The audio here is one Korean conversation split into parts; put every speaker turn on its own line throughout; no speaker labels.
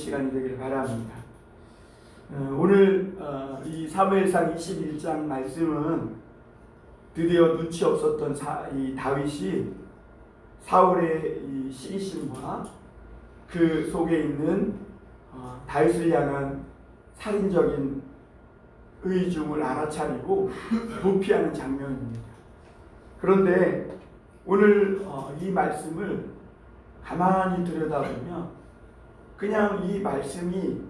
시간이 되길 바랍니다. 오늘 이 사무엘상 21장 말씀은 드디어 눈치 없었던 이 다윗이 사울의 이 시기심과 그 속에 있는 다윗을 향한 살인적인 의중을 알아차리고 도피하는 장면입니다. 그런데 오늘 이 말씀을 가만히 들여다보면 그냥 이 말씀이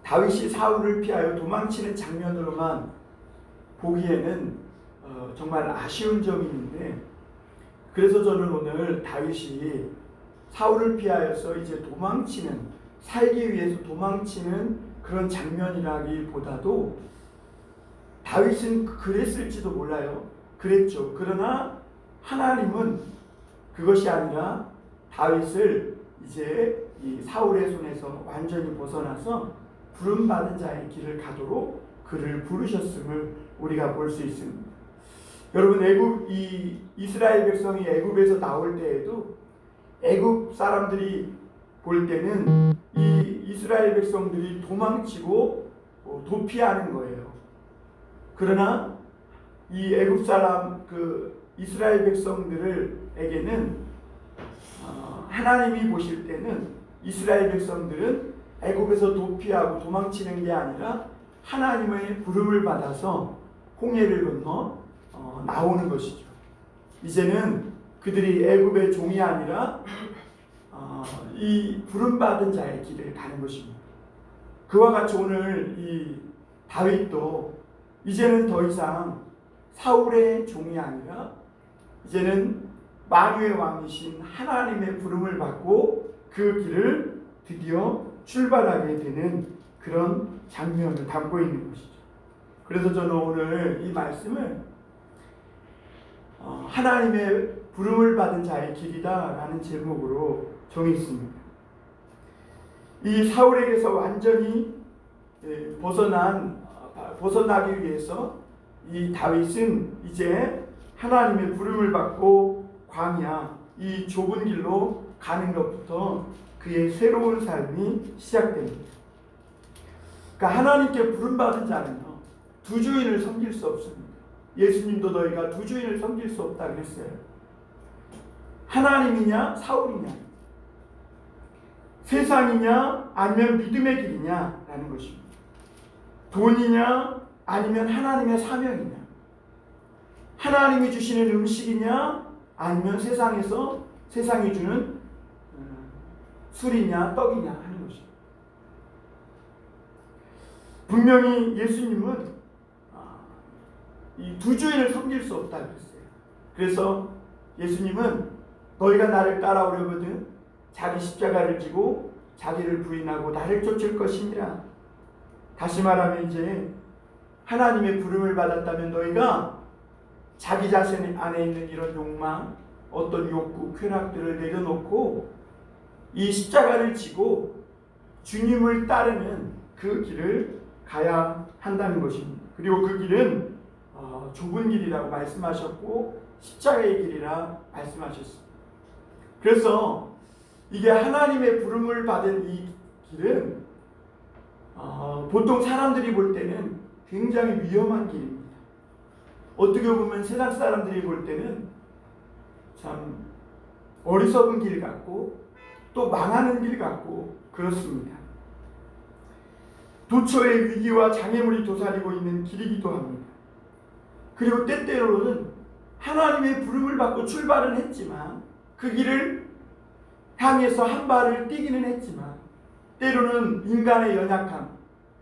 다윗이 사울을 피하여 도망치는 장면으로만 보기에는 정말 아쉬운 점이 있는데, 그래서 저는 오늘 다윗이 사울을 피하여서 이제 도망치는, 살기 위해서 도망치는 그런 장면이라기보다도 다윗은 그랬을지도 몰라요. 그랬죠. 그러나 하나님은 그것이 아니라 다윗을 이제 이 사울의 손에서 완전히 벗어나서 부름받은 자의 길을 가도록 그를 부르셨음을 우리가 볼 수 있습니다. 여러분, 이스라엘 백성이 애굽에서 나올 때에도 애굽 사람들이 볼 때는 이 이스라엘 백성들이 도망치고 도피하는 거예요. 그러나 이 애굽 사람, 이스라엘 백성들에게는 하나님이 보실 때는 이스라엘 백성들은 애굽에서 도피하고 도망치는 게 아니라 하나님의 부름을 받아서 홍해를 건너 나오는 것이죠. 이제는 그들이 애굽의 종이 아니라 이 부름받은 자의 길을 가는 것입니다. 그와 같이 오늘 이 다윗도 이제는 더 이상 사울의 종이 아니라 이제는 만유의 왕이신 하나님의 부름을 받고 그 길을 드디어 출발하게 되는 그런 장면을 담고 있는 것이죠. 그래서 저는 오늘 이 말씀을 하나님의 부름을 받은 자의 길이다 라는 제목으로 정했습니다. 이 사울에게서 완전히 벗어나기 위해서 이 다윗은 이제 하나님의 부름을 받고 광야, 이 좁은 길로 가는 것부터 그의 새로운 삶이 시작됩니다. 그러니까 하나님께 부름받은 자는요, 두 주인을 섬길 수 없습니다. 예수님도 너희가 두 주인을 섬길 수 없다 그랬어요. 하나님이냐 사울이냐, 세상이냐 아니면 믿음의 길이냐 라는 것입니다. 돈이냐 아니면 하나님의 사명이냐, 하나님이 주시는 음식이냐 아니면 세상이 주는 술이냐 떡이냐 하는 것입니다. 분명히 예수님은 이 두 주인을 섬길 수 없다 그랬어요. 그래서 예수님은 너희가 나를 따라오려거든 자기 십자가를 지고 자기를 부인하고 나를 쫓을 것이니라. 다시 말하면 이제 하나님의 부름을 받았다면 너희가 자기 자신 안에 있는 이런 욕망, 어떤 욕구, 쾌락들을 내려놓고 이 십자가를 지고 주님을 따르는 그 길을 가야 한다는 것입니다. 그리고 그 길은 좁은 길이라고 말씀하셨고 십자가의 길이라 말씀하셨습니다. 그래서 이게 하나님의 부름을 받은 이 길은 보통 사람들이 볼 때는 굉장히 위험한 길입니다. 어떻게 보면 세상 사람들이 볼 때는 참 어리석은 길 같고 또 망하는 길 같고 그렇습니다. 도처의 위기와 장애물이 도사리고 있는 길이기도 합니다. 그리고 때때로는 하나님의 부름을 받고 출발은 했지만 그 길을 향해서 한 발을 뛰기는 했지만 때로는 인간의 연약함,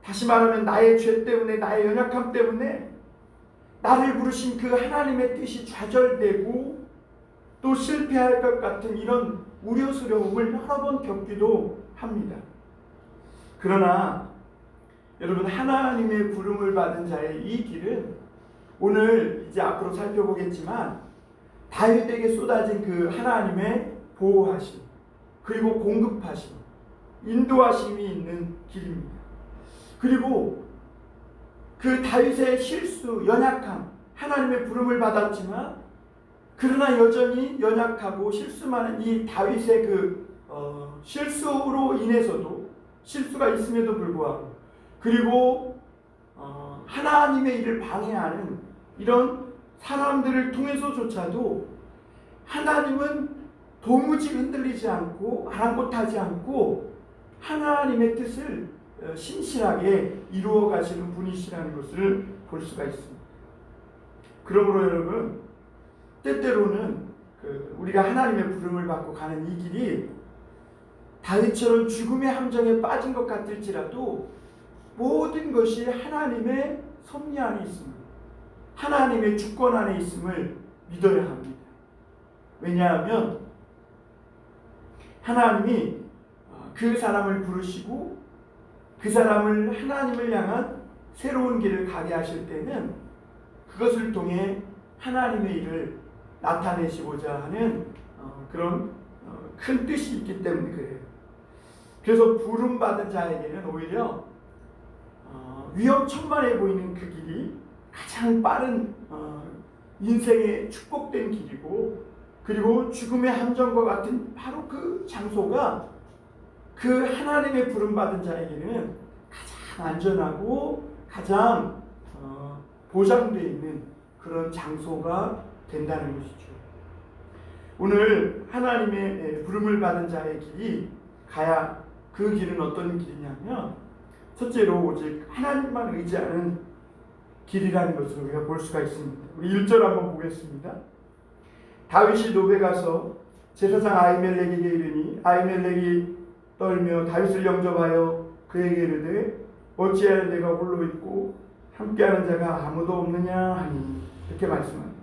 다시 말하면 나의 죄 때문에, 나의 연약함 때문에 나를 부르신 그 하나님의 뜻이 좌절되고 또 실패할 것 같은 이런 우려스러움을 여러 번 겪기도 합니다. 그러나 여러분, 하나님의 부름을 받은 자의 이 길은 오늘 이제 앞으로 살펴보겠지만 다윗에게 쏟아진 그 하나님의 보호하심, 그리고 공급하심, 인도하심이 있는 길입니다. 그리고 그 다윗의 실수, 연약함, 하나님의 부름을 받았지만 그러나 여전히 연약하고 실수 많은 이 다윗의 실수로 인해서도 실수가 있음에도 불구하고, 그리고 하나님의 일을 방해하는 이런 사람들을 통해서조차도 하나님은 도무지 흔들리지 않고 아랑곳하지 않고 하나님의 뜻을 신실하게 이루어 가시는 분이시라는 것을 볼 수가 있습니다. 그러므로 여러분, 때때로는 우리가 하나님의 부름을 받고 가는 이 길이 다윗처럼 죽음의 함정에 빠진 것 같을지라도 모든 것이 하나님의 섭리 안에 있습니다. 하나님의 주권 안에 있음을 믿어야 합니다. 왜냐하면 하나님이 그 사람을 부르시고 그 사람을 하나님을 향한 새로운 길을 가게 하실 때는 그것을 통해 하나님의 일을 나타내시고자 하는 그런 큰 뜻이 있기 때문에 그래요. 그래서 부름받은 자에게는 오히려 위험천만해 보이는 그 길이 가장 빠른 인생의 축복된 길이고, 그리고 죽음의 함정과 같은 바로 그 장소가 그 하나님의 부름받은 자에게는 가장 안전하고 가장 보장되어 있는 그런 장소가 된다는 것이죠. 오늘 하나님의 부름을 받은 자의 길이 가야 그 길은 어떤 길이냐면, 첫째로 오직 하나님만 의지하는 길이라는 것을 우리가 볼 수가 있습니다. 우리 1절 한번 보겠습니다. 다윗이 노베 가서 제사장 아히멜렉에게 이르니 아히멜렉이 떨며 다윗을 영접하여 그에게 이르되 어찌하여 내가 홀로 있고 함께하는 자가 아무도 없느냐 하니, 이렇게 말씀합니다.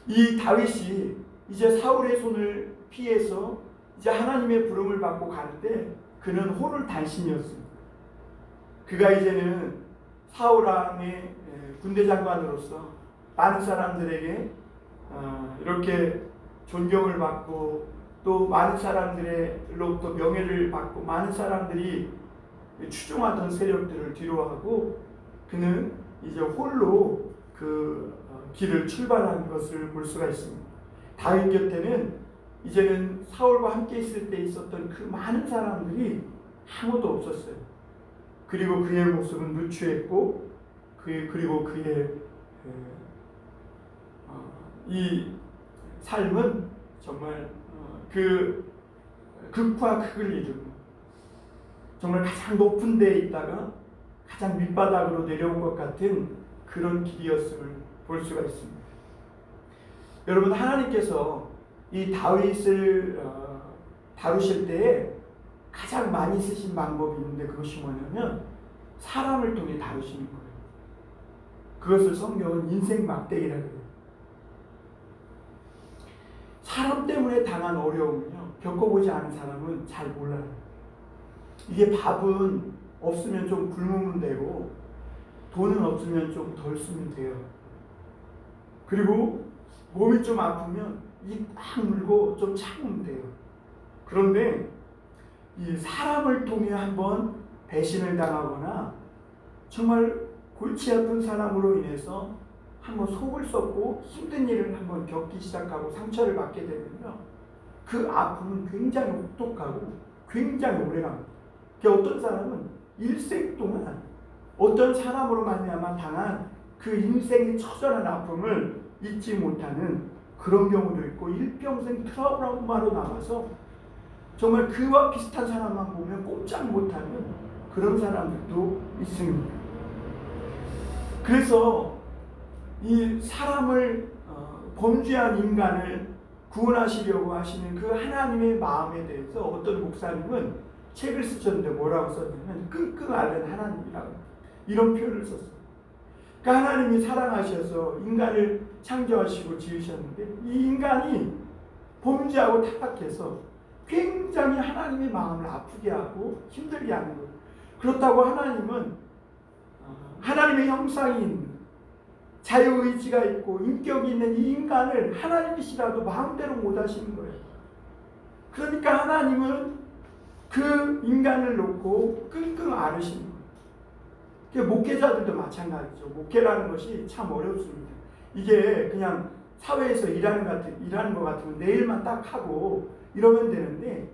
이 다윗이 이제 사울의 손을 피해서 이제 하나님의 부름을 받고 가는데 그는 홀을 단신이었습니다. 그가 이제는 사울 왕의 군대 장관으로서 많은 사람들에게 이렇게 존경을 받고 또 많은 사람들로부터 명예를 받고 많은 사람들이 추종하던 세력들을 뒤로하고 그는 이제 홀로 그 길을 출발한 것을 볼 수가 있습니다. 다윗 곁에는 이제는 사울과 함께 있을 때 있었던 그 많은 사람들이 아무도 없었어요. 그리고 그의 모습은 누추했고 그리고 그의 이 삶은 정말 그 극과 극을 이루고 정말 가장 높은 데에 있다가 가장 밑바닥으로 내려온 것 같은 그런 길이었음을 볼 수가 있습니다. 여러분, 하나님께서 이 다윗을 다루실 때에 가장 많이 쓰신 방법이 있는데 그것이 뭐냐면 사람을 통해 다루시는 거예요. 그것을 성경은 인생 막대기라고 해요. 사람 때문에 당한 어려움은요, 겪어보지 않은 사람은 잘 몰라요. 이게 밥은 없으면 좀 굶으면 되고 돈은 없으면 좀 덜 쓰면 돼요. 그리고 몸이 좀 아프면 입 꽉 물고 좀 참으면 돼요. 그런데 이 사람을 통해 한번 배신을 당하거나 정말 골치 아픈 사람으로 인해서 한번 속을 썩고 힘든 일을 한번 겪기 시작하고 상처를 받게 되면요, 그 아픔은 굉장히 혹독하고 굉장히 오래갑니다. 어떤 사람은 일생 동안 어떤 사람으로 말미암아 당한 그 인생의 처절한 아픔을 잊지 못하는 그런 경우도 있고, 일평생 트라우마로 남아서 정말 그와 비슷한 사람만 보면 꼼짝 못하는 그런 사람들도 있습니다. 그래서 이 사람을 범죄한 인간을 구원하시려고 하시는 그 하나님의 마음에 대해서 어떤 목사님은 책을 쓰셨는데 뭐라고 썼냐면 끙끙 앓는 하나님이라고 이런 표현을 썼어요. 그러니까 하나님이 사랑하셔서 인간을 창조하시고 지으셨는데 이 인간이 범죄하고 타락해서 굉장히 하나님의 마음을 아프게 하고 힘들게 하는 거예요. 그렇다고 하나님은 하나님의 형상이 있는 자유의지가 있고 인격이 있는 이 인간을 하나님이시라도 마음대로 못 하시는 거예요. 그러니까 하나님은 그 인간을 놓고 끙끙 앓으시는 거예요. 목회자들도 마찬가지죠. 목회라는 것이 참 어렵습니다. 이게 그냥 사회에서 일하는 것 같으면 내일만 딱 하고 이러면 되는데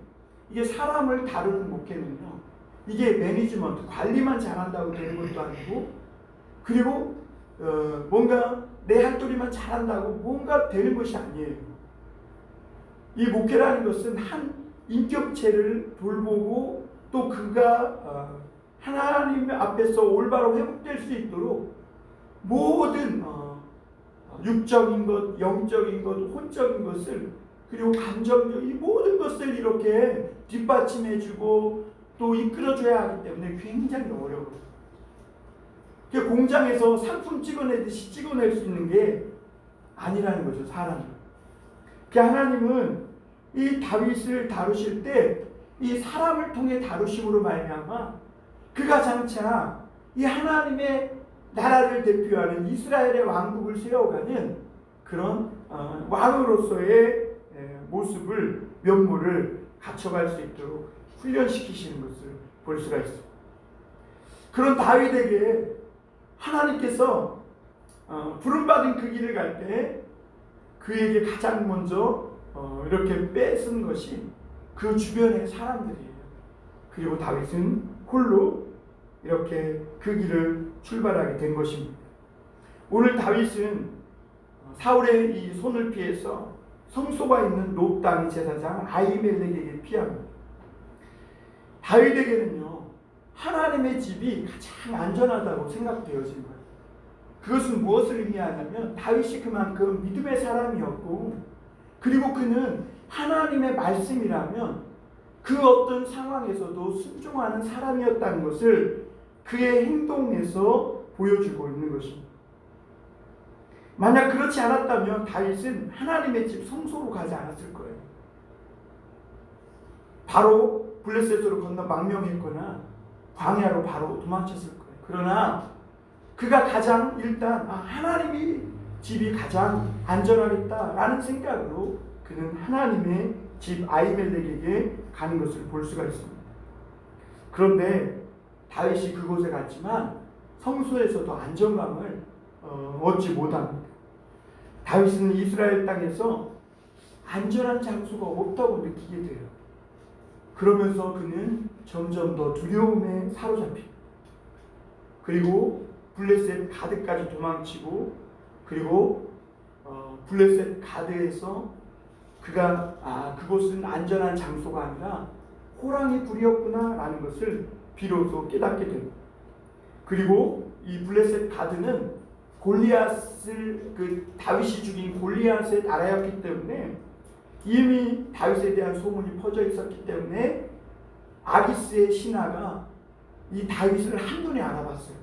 이게 사람을 다루는 목회는요, 이게 매니지먼트, 관리만 잘한다고 되는 것도 아니고, 그리고 뭔가 내 할 도리만 잘한다고 뭔가 되는 것이 아니에요. 이 목회라는 것은 한 인격체를 돌보고 또 그가 하나님 앞에서 올바로 회복될 수 있도록 모든 육적인 것, 영적인 것, 혼적인 것을, 그리고 감정적 이 모든 것을 이렇게 뒷받침해주고 또 이끌어줘야 하기 때문에 굉장히 어려워요. 공장에서 상품 찍어내듯이 찍어낼 수 있는 게 아니라는 거죠, 사람은. 하나님은 이 다윗을 다루실 때 이 사람을 통해 다루심으로 말미암아 그가 장차 이 하나님의 나라를 대표하는 이스라엘의 왕국을 세워가는 그런 왕으로서의 모습을, 면모를 갖춰갈 수 있도록 훈련시키시는 것을 볼 수가 있습니다. 그런 다윗에게 하나님께서 부름받은 그 길을 갈 때 그에게 가장 먼저 이렇게 뺏은 것이 그 주변의 사람들이에요. 그리고 다윗은 홀로 이렇게 그 길을 출발하게 된 것입니다. 오늘 다윗은 사울의 이 손을 피해서 성소가 있는 놉 땅의 제사장 아히멜렉에게 피합니다. 다윗에게는요, 하나님의 집이 가장 안전하다고 생각되어진 거예요. 그것은 무엇을 의미하냐면 다윗이 그만큼 믿음의 사람이었고, 그리고 그는 하나님의 말씀이라면 그 어떤 상황에서도 순종하는 사람이었다는 것을 그의 행동에서 보여주고 있는 것입니다. 만약 그렇지 않았다면 다윗은 하나님의 집 성소로 가지 않았을 거예요. 바로 블레셋으로 건너 망명했거나 광야로 바로 도망쳤을 거예요. 그러나 그가 가장 일단 하나님이 집이 가장 안전하겠다라는 생각으로 그는 하나님의 집 아히멜렉에게 가는 것을 볼 수가 있습니다. 그런데 다윗이 그곳에 갔지만 성소에서도 안정감을 얻지 못합니다. 다윗은 이스라엘 땅에서 안전한 장소가 없다고 느끼게 돼요. 그러면서 그는 점점 더 두려움에 사로잡힙니다. 그리고 블레셋 가드까지 도망치고, 그리고 블레셋 가드에서 그가 그곳은 안전한 장소가 아니라 호랑이 굴이었구나 라는 것을 비로소 깨닫게 됩니다. 그리고 이 블레셋 가드는 골리앗을, 다윗이 죽인 골리앗의 나라였기 때문에 이미 다윗에 대한 소문이 퍼져 있었기 때문에 아기스의 신하가 이 다윗을 한눈에 알아봤어요.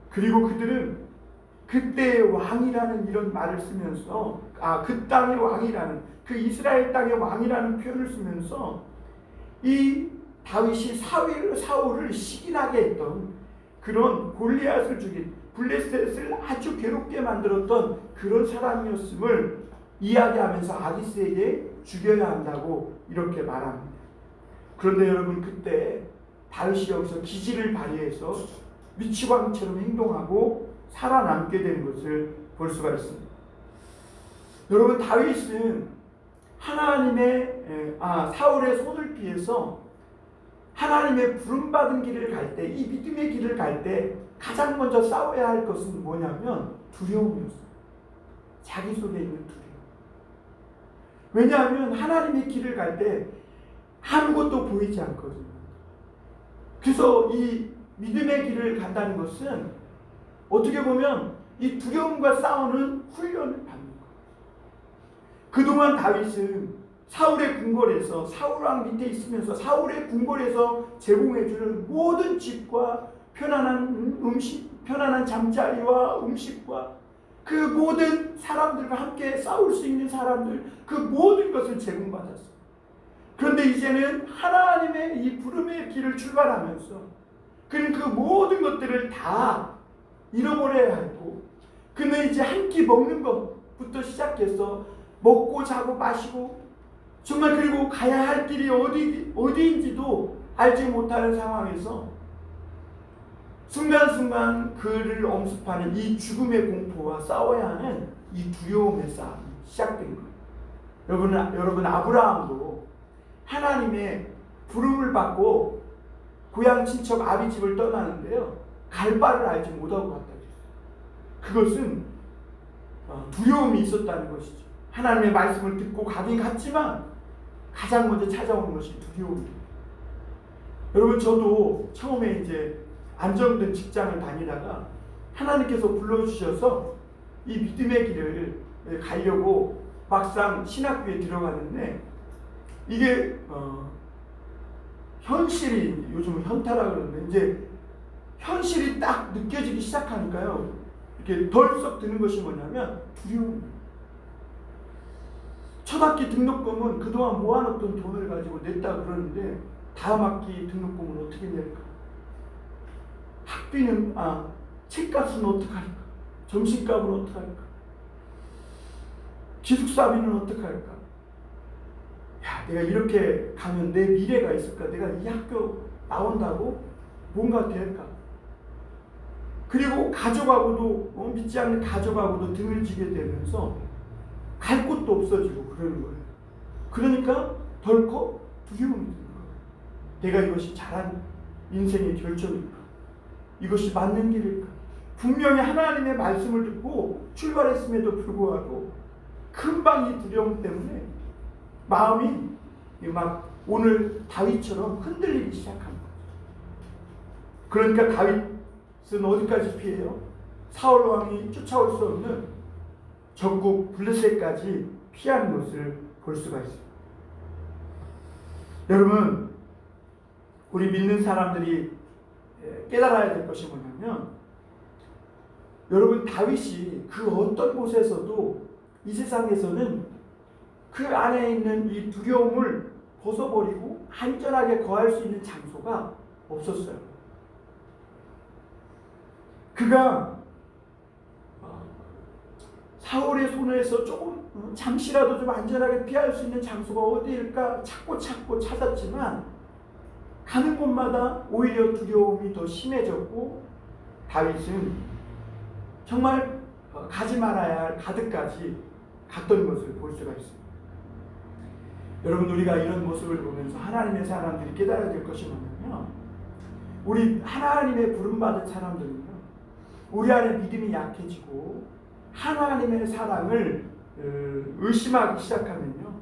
그리고 그들은 그때의 왕이라는 이런 말을 쓰면서 그 땅의 왕이라는, 그 이스라엘 땅의 왕이라는 표현을 쓰면서 이 다윗이 사울을 시기나게 했던 그런 골리앗을 죽인, 블레셋을 아주 괴롭게 만들었던 그런 사람이었음을 이야기하면서 아기스에게 죽여야 한다고 이렇게 말합니다. 그런데 여러분, 그때 다윗이 여기서 기지를 발휘해서 미치광이처럼 행동하고 살아남게 되는 것을 볼 수가 있습니다. 여러분, 다윗은 사울의 손을 피해서 하나님의 부름받은 길을 갈 때, 이 믿음의 길을 갈 때 가장 먼저 싸워야 할 것은 뭐냐면 두려움이었어요. 자기 속에 있는 두려움. 왜냐하면 하나님의 길을 갈 때 아무것도 보이지 않거든요. 그래서 이 믿음의 길을 간다는 것은 어떻게 보면 이 두려움과 싸우는 훈련을 받는 거예요. 그동안 다윗은 사울의 궁궐에서, 사울왕 밑에 있으면서 사울의 궁궐에서 제공해주는 모든 집과 편안한 음식, 편안한 잠자리와 음식과 그 모든 사람들과 함께 싸울 수 있는 사람들, 그 모든 것을 제공받았어요. 그런데 이제는 하나님의 이 부름의 길을 출발하면서 그는 그 모든 것들을 다 잃어버려야 하고, 그는 이제 한 끼 먹는 것부터 시작해서 먹고 자고 마시고, 정말 그리고 가야 할 길이 어디인지도 알지 못하는 상황에서 순간순간 그를 엄습하는 이 죽음의 공포와 싸워야 하는 이 두려움의 싸움이 시작된 거예요. 여러분, 아브라함도 하나님의 부름을 받고 고향 친척 아비 집을 떠나는데요. 갈 바를 알지 못하고 갔다 그랬어요. 그것은 두려움이 있었다는 것이죠. 하나님의 말씀을 듣고 가긴 갔지만 가장 먼저 찾아오는 것이 두려움입니다. 여러분, 저도 처음에 이제 안정된 직장을 다니다가 하나님께서 불러주셔서 이 믿음의 길을 가려고 막상 신학교에 들어가는데 이게 현실이, 요즘은 현타라 그러는데 이제 현실이 딱 느껴지기 시작하니까요, 이렇게 덜썩 드는 것이 뭐냐면 두려움입니다. 첫 학기 등록금은 그동안 모아놓던 돈을 가지고 냈다 그러는데 다음 학기 등록금은 어떻게 낼까? 학비는, 책값은 어떻게 할까? 점심값은 어떻게 할까? 기숙사비는 어떻게 할까? 야, 내가 이렇게 가면 내 미래가 있을까? 내가 이 학교 나온다고 뭔가 될까? 그리고 가족하고도, 믿지 않는 가족하고도 등을 지게 되면서 갈 곳도 없어지고 그러는 거예요. 그러니까 덜컥 두려움이 드는 거예요. 내가 이것이 잘한 인생의 결정일까? 이것이 맞는 길일까? 분명히 하나님의 말씀을 듣고 출발했음에도 불구하고 금방 이 두려움 때문에 마음이 막 오늘 다윗처럼 흔들리기 시작한 거죠. 그러니까 다윗은 어디까지 피해요? 사울 왕이 쫓아올 수 없는 전국 블레셋까지 피하는 것을 볼 수가 있습니다. 여러분, 우리 믿는 사람들이 깨달아야 될 것이 뭐냐면, 여러분, 다윗이 그 어떤 곳에서도 이 세상에서는 그 안에 있는 이 두려움을 벗어버리고 안전하게 거할 수 있는 장소가 없었어요. 그가 사울의 손에서 조금 잠시라도 좀 안전하게 피할 수 있는 장소가 어디일까 찾고 찾았지만 가는 곳마다 오히려 두려움이 더 심해졌고 다윗은 정말 가지 말아야 할 가드까지 갔던 것을 볼 수가 있습니다. 여러분, 우리가 이런 모습을 보면서 하나님의 사람들이 깨달아야 될 것이 뭐냐면, 우리 하나님의 부름받은 사람들은요, 우리 안에 믿음이 약해지고 하나님의 사랑을 의심하기 시작하면요,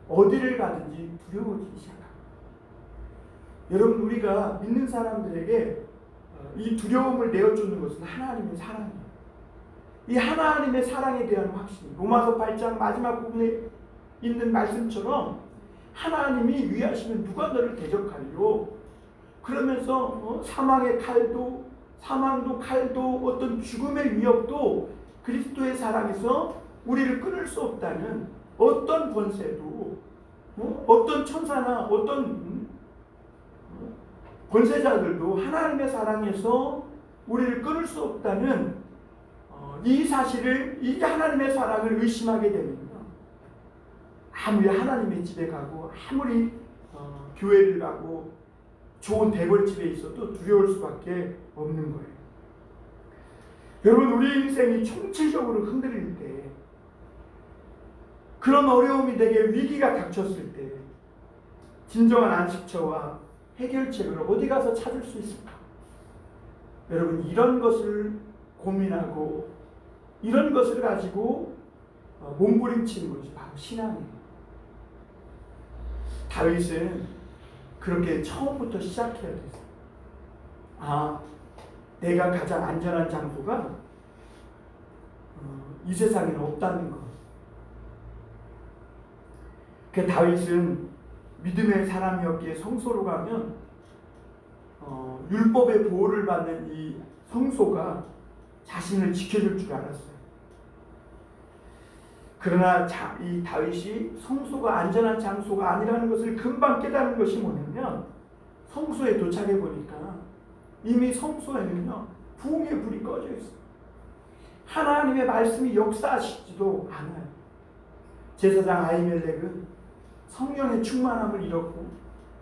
어디를 가든지 두려워지기 시작합니다. 여러분, 우리가 믿는 사람들에게 이 두려움을 내어주는 것은 하나님의 사랑이에요. 이 하나님의 사랑에 대한 확신, 로마서 8장 마지막 부분에 있는 말씀처럼 하나님이 위하시면 누가 너를 대적하리요? 그러면서 사망의 칼도, 사망도 칼도, 어떤 죽음의 위협도 그리스도의 사랑에서 우리를 끊을 수 없다는, 어떤 권세도, 어떤 천사나 어떤 권세자들도 하나님의 사랑에서 우리를 끊을 수 없다는 이 사실을, 이 하나님의 사랑을 의심하게 되면요, 아무리 하나님의 집에 가고 아무리 교회를 가고 좋은 대궐집에 있어도 두려울 수밖에 없는 거예요. 여러분, 우리 인생이 총체적으로 흔들릴 때, 그런 어려움이 되게 위기가 닥쳤을 때 진정한 안식처와 해결책을 어디 가서 찾을 수 있을까? 여러분, 이런 것을 고민하고 이런 것을 가지고 몸부림치는 것이 바로 신앙이에요. 다윗은 그렇게 처음부터 시작해야 됐어요. 내가 가장 안전한 장소가 이 세상에는 없다는 것. 그 다윗은 믿음의 사람이었기에 성소로 가면 율법의 보호를 받는 이 성소가 자신을 지켜줄 줄 알았어요. 그러나 이 다윗이 성소가 안전한 장소가 아니라는 것을 금방 깨달은 것이 뭐냐면, 성소에 도착해 보니까 이미 성소에는요, 부흥의 불이 꺼져 있어요. 하나님의 말씀이 역사하시지도 않아요. 제사장 아히멜렉은 성령의 충만함을 잃었고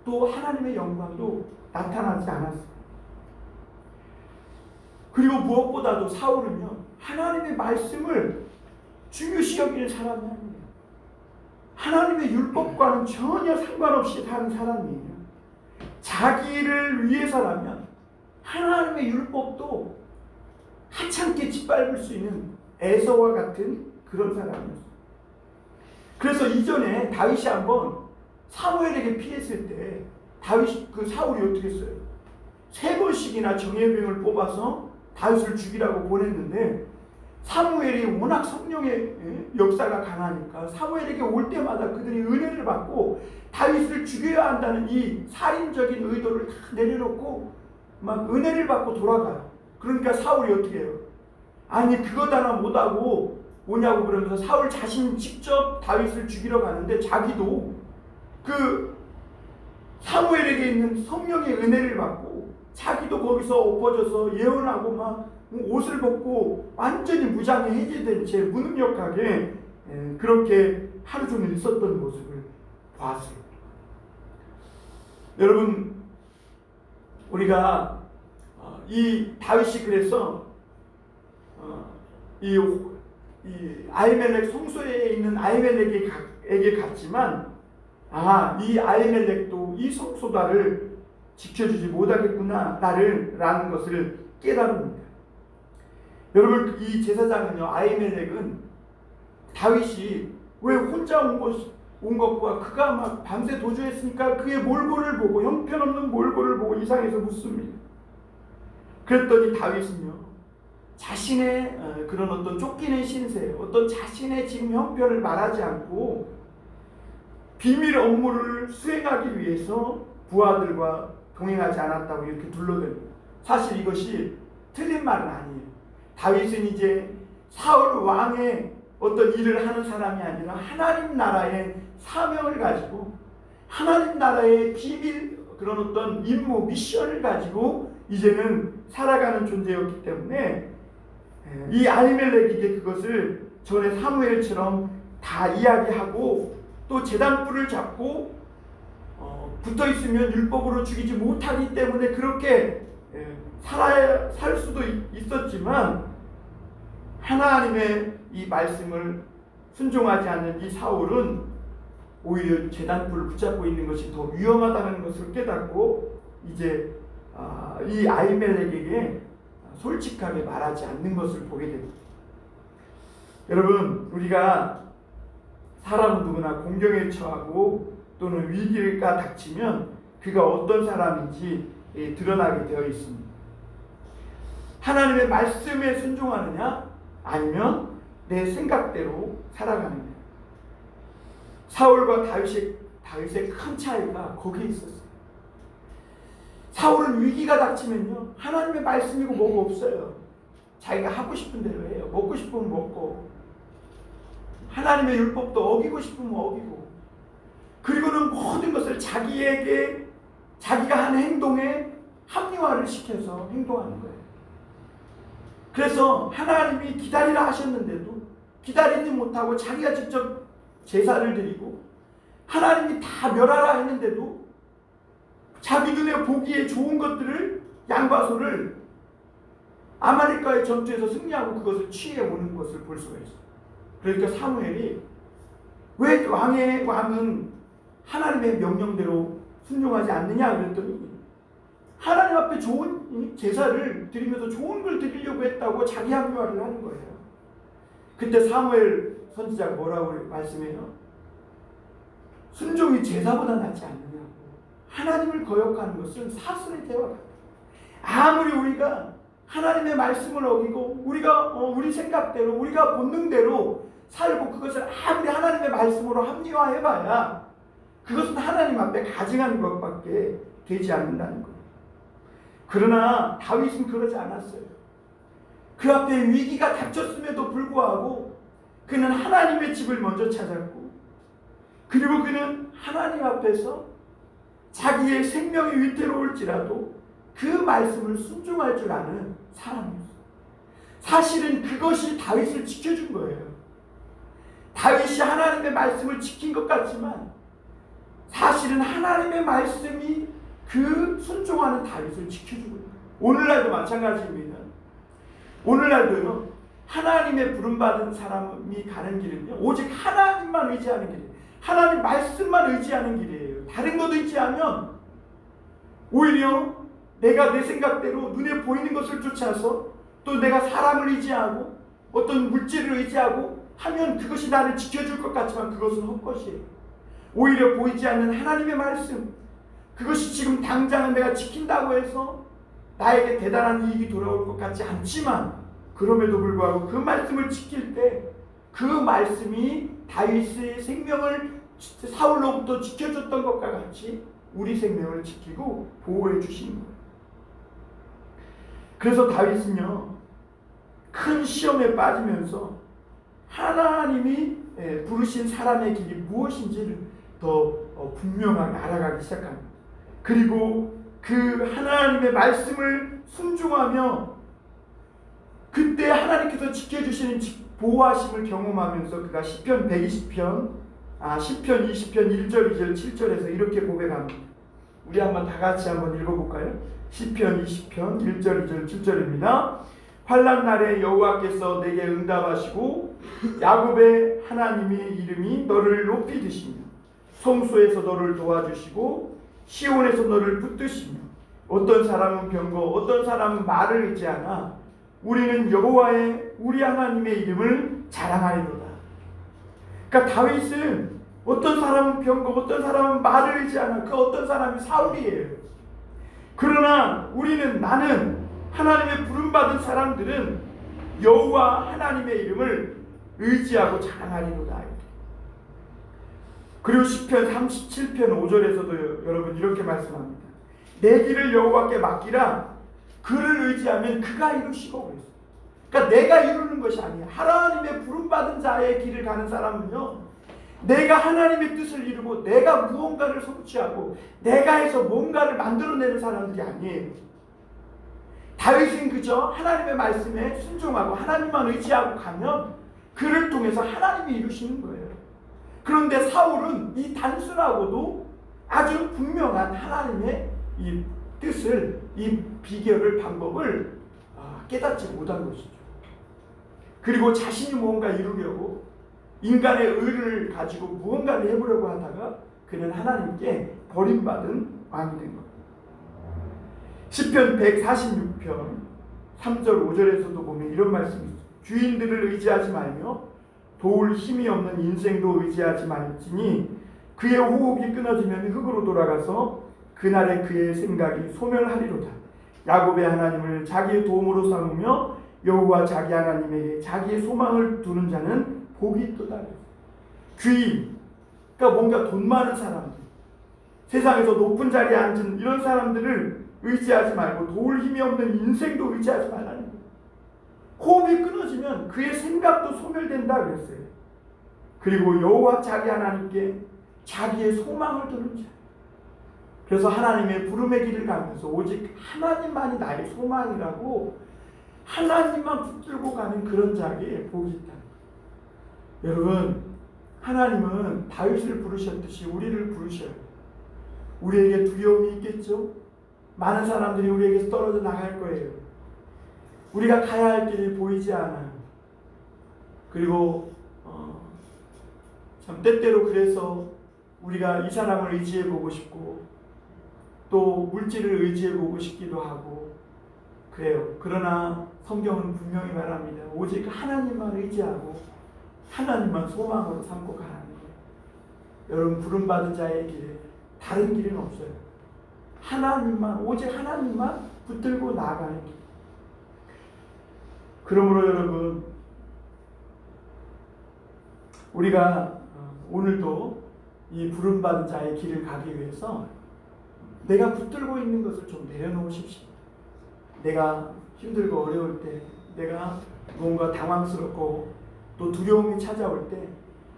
또 하나님의 영광도 나타나지 않았어요. 그리고 무엇보다도 사울은요, 하나님의 말씀을 중요시 여기는 사람이 아니에요. 하나님의 율법과는 전혀 상관없이 사는 사람이에요. 자기를 위해서라면 하나님의 율법도 하찮게 짓밟을 수 있는 에서와 같은 그런 사람이었어요. 그래서 이전에 다윗이 한번 사무엘에게 피했을 때 사울이 어떻게 했어요? 3번씩이나 정예병을 뽑아서 다윗을 죽이라고 보냈는데 사무엘이 워낙 성령의 역사가 강하니까 사무엘에게 올 때마다 그들이 은혜를 받고 다윗을 죽여야 한다는 이 살인적인 의도를 다 내려놓고 막 은혜를 받고 돌아가요. 그러니까 사울이 어떻게 해요? 아니 그것 하나 못하고 뭐냐고 그러면서 사울 자신 직접 다윗을 죽이러 가는데 자기도 그 사무엘에게 있는 성령의 은혜를 받고 자기도 거기서 엎어져서 예언하고 막 옷을 벗고 완전히 무장에 해제된 채 무능력하게 그렇게 하루 종일 있었던 모습을 보았어요. 여러분, 우리가 이 다윗이 그래서 이 아히멜렉 성소에 있는 아히멜렉에게 갔지만 이 아히멜렉도 이 성소다를 지켜주지 못하겠구나 라는 것을 깨달습니다. 여러분, 이 제사장은요, 아히멜렉은 다윗이 왜 혼자 온 것과 그가 막 밤새 도주했으니까 그의 몰골을 보고 형편없는 몰골을 보고 이상해서 묻습니다. 그랬더니 다윗은요, 자신의 그런 어떤 쫓기는 신세, 어떤 자신의 지금 형편을 말하지 않고 비밀 업무를 수행하기 위해서 부하들과 동행하지 않았다고 이렇게 둘러댑니다. 사실 이것이 틀린 말은 아니에요. 다윗은 이제 사울 왕의 어떤 일을 하는 사람이 아니라 하나님 나라의 사명을 가지고 하나님 나라의 비밀 그런 어떤 임무, 미션을 가지고 이제는 살아가는 존재였기 때문에 이 아히멜렉에게 그것을 전에 사무엘처럼 다 이야기하고 또 제단불을 잡고 붙어있으면 율법으로 죽이지 못하기 때문에 그렇게 살 수도 있었지만 하나님의 이 말씀을 순종하지 않는 이 사울은 오히려 제단불을 붙잡고 있는 것이 더 위험하다는 것을 깨닫고 이제 이 아히멜렉에게 솔직하게 말하지 않는 것을 보게 됩니다. 여러분, 우리가 사람은 누구나 공경에 처하고 또는 위기가 닥치면 그가 어떤 사람인지 드러나게 되어 있습니다. 하나님의 말씀에 순종하느냐 아니면 내 생각대로 살아가느냐. 사울과 다윗의 큰 차이가 거기에 있었어요. 사울은 위기가 닥치면요, 하나님의 말씀이고 뭐고 없어요. 자기가 하고 싶은 대로 해요. 먹고 싶으면 먹고 하나님의 율법도 어기고 싶으면 어기고, 그리고는 모든 것을 자기가 하는 행동에 합리화를 시켜서 행동하는 거예요. 그래서 하나님이 기다리라 하셨는데도 기다리지 못하고 자기가 직접 제사를 드리고 하나님이 다 멸하라 했는데도 자기 눈에 보기에 좋은 것들을, 양과소를 아말렉과의 전투에서 승리하고 그것을 취해 오는 것을 볼 수가 있어요. 그러니까 사무엘이 왜 왕은 하나님의 명령대로 순종하지 않느냐 그랬더니 하나님 앞에 좋은 제사를 드리면서 좋은 걸 드리려고 했다고 자기 합리화를 하는 거예요. 그때 사무엘 선지자가 뭐라고 말씀해요? 순종이 제사보다 낫지 않느냐고. 하나님을 거역하는 것은 사슬의 대화 같아요. 아무리 우리가 하나님의 말씀을 어기고 우리가 우리 생각대로 우리가 본능대로 살고 그것을 아무리 하나님의 말씀으로 합리화해봐야 그것은 하나님 앞에 가증하는 것밖에 되지 않는다는 거예요. 그러나 다윗은 그러지 않았어요. 그 앞에 위기가 닥쳤음에도 불구하고 그는 하나님의 집을 먼저 찾았고, 그리고 그는 하나님 앞에서 자기의 생명이 위태로울지라도 그 말씀을 순종할 줄 아는 사람이었어요. 사실은 그것이 다윗을 지켜준 거예요. 다윗이 하나님의 말씀을 지킨 것 같지만 사실은 하나님의 말씀이 그 순종하는 다윗을 지켜주고 있는 거예요. 오늘날도 마찬가지입니다. 오늘날도요, 하나님의 부름받은 사람이 가는 길은요, 오직 하나님만 의지하는 길이에요. 하나님 말씀만 의지하는 길이에요. 다른 것 의지하면 오히려 내가 내 생각대로 눈에 보이는 것을 쫓아서 또 내가 사람을 의지하고 어떤 물질을 의지하고 하면 그것이 나를 지켜줄 것 같지만 그것은 헛것이에요. 오히려 보이지 않는 하나님의 말씀, 그것이 지금 당장은 내가 지킨다고 해서 나에게 대단한 이익이 돌아올 것 같지 않지만 그럼에도 불구하고 그 말씀을 지킬 때 그 말씀이 다윗의 생명을 사울로부터 지켜줬던 것과 같이 우리 생명을 지키고 보호해 주시는 거예요. 그래서 다윗은요, 큰 시험에 빠지면서 하나님이 부르신 사람의 길이 무엇인지를 더 분명하게 알아가기 시작합니다. 그리고 그 하나님의 말씀을 순종하며 그때 하나님께서 지켜주시는 보호하심을 경험하면서 그가 시편 120편, 시편 20편 1절, 2절, 7절에서 이렇게 고백합니다. 우리 한번 다 같이 한번 읽어볼까요? 시편 20편 1절, 2절, 7절입니다. 환난 날에 여호와께서 내게 응답하시고 야곱의 하나님의 이름이 너를 높이 드시며 성소에서 너를 도와주시고 시온에서 너를 붙드시며 어떤 사람은 병거 어떤 사람은 말을 의지하나 우리는 여호와의 우리 하나님의 이름을 자랑하리로다. 그러니까 다윗은 어떤 사람은 병거 어떤 사람은 말을 의지하나 그 어떤 사람이 사울이에요. 그러나 나는 하나님의 부름받은 사람들은 여호와 하나님의 이름을 의지하고 자랑하리로다. 그리고 시편 37편 5절에서도 여러분 이렇게 말씀합니다. 내 길을 여호와께 맡기라. 그를 의지하면 그가 이루시고 그랬어요. 그러니까 내가 이루는 것이 아니에요. 하나님의 부름받은 자의 길을 가는 사람은요, 내가 하나님의 뜻을 이루고 내가 무언가를 성취하고 내가 해서 뭔가를 만들어내는 사람들이 아니에요. 다윗은 그저 하나님의 말씀에 순종하고 하나님만 의지하고 가면 그를 통해서 하나님이 이루시는 거예요. 그런데 사울은 이 단순하고도 아주 분명한 하나님의 이 뜻을, 이 비결을, 방법을 깨닫지 못한 것이죠. 그리고 자신이 무언가 이루려고 인간의 의를 가지고 무언가를 해보려고 하다가 그는 하나님께 버림받은 왕이 된 겁니다. 시편 146편 3절 5절에서도 보면 이런 말씀이 있어요. 주인들을 의지하지 말며 도울 힘이 없는 인생도 의지하지 말지니 그의 호흡이 끊어지면 흙으로 돌아가서 그날에 그의 생각이 소멸하리로다. 야곱의 하나님을 자기의 도움으로 삼으며 여호와 자기 하나님에게 자기의 소망을 두는 자는 복이 있도다. 귀인, 그러니까 뭔가 돈 많은 사람들, 세상에서 높은 자리에 앉은 이런 사람들을 의지하지 말고 도울 힘이 없는 인생도 의지하지 말라는 거예요. 호흡이 끊어지면 그의 생각도 소멸된다 그랬어요. 그리고 여호와 자기 하나님께 자기의 소망을 두는 자. 그래서 하나님의 부름의 길을 가면서 오직 하나님만이 나의 소망이라고 하나님만 붙들고 가는 그런 자에게 복이 있다. 여러분, 하나님은 다윗을 부르셨듯이 우리를 부르셔요. 우리에게 두려움이 있겠죠? 많은 사람들이 우리에게서 떨어져 나갈 거예요. 우리가 가야 할 길이 보이지 않아요. 그리고 참 때때로 그래서 우리가 이 사람을 의지해 보고 싶고 또 물질을 의지해 보고 싶기도 하고 그래요. 그러나 성경은 분명히 말합니다. 오직 하나님만 의지하고 하나님만 소망으로 삼고 가라는 거예요. 여러분, 부름받은 자의 길에 다른 길은 없어요. 하나님만, 오직 하나님만 붙들고 나아가는 길. 그러므로 여러분, 우리가 오늘도 이 부름받은 자의 길을 가기 위해서 내가 붙들고 있는 것을 좀 내려놓으십시오. 내가 힘들고 어려울 때, 내가 뭔가 당황스럽고 또 두려움이 찾아올 때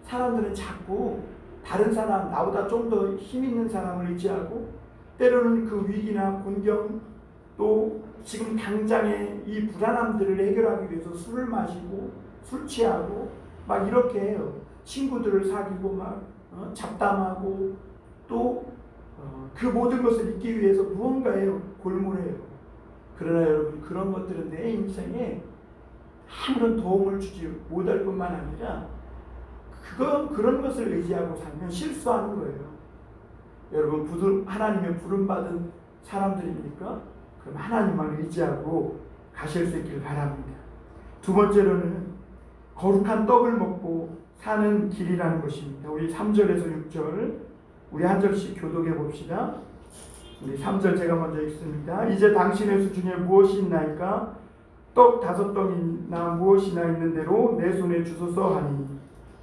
사람들은 자꾸 다른 사람, 나보다 좀 더 힘 있는 사람을 의지하고 때로는 그 위기나 곤경 또 지금 당장의 이 불안함들을 해결하기 위해서 술을 마시고 술 취하고 막 이렇게 해요. 친구들을 사귀고 막 잡담하고 또 그 모든 것을 잊기 위해서 무언가에 골몰해요. 그러나 여러분, 그런 것들은 내 인생에 아무런 도움을 주지 못할 뿐만 아니라 그런 것을 의지하고 살면 실수하는 거예요. 여러분, 하나님의 부름받은 사람들입니까? 그럼 하나님만 의지하고 가실 수 있기를 바랍니다. 두 번째로는 거룩한 떡을 먹고 사는 길이라는 것입니다. 우리 3절에서 6절 우리 한 절씩 교독해 봅시다. 우리 3절 제가 먼저 읽습니다. 이제 당신의 수중에 무엇이 있나이까? 떡 5떡이나 무엇이나 있는 대로 내 손에 주소서 하니.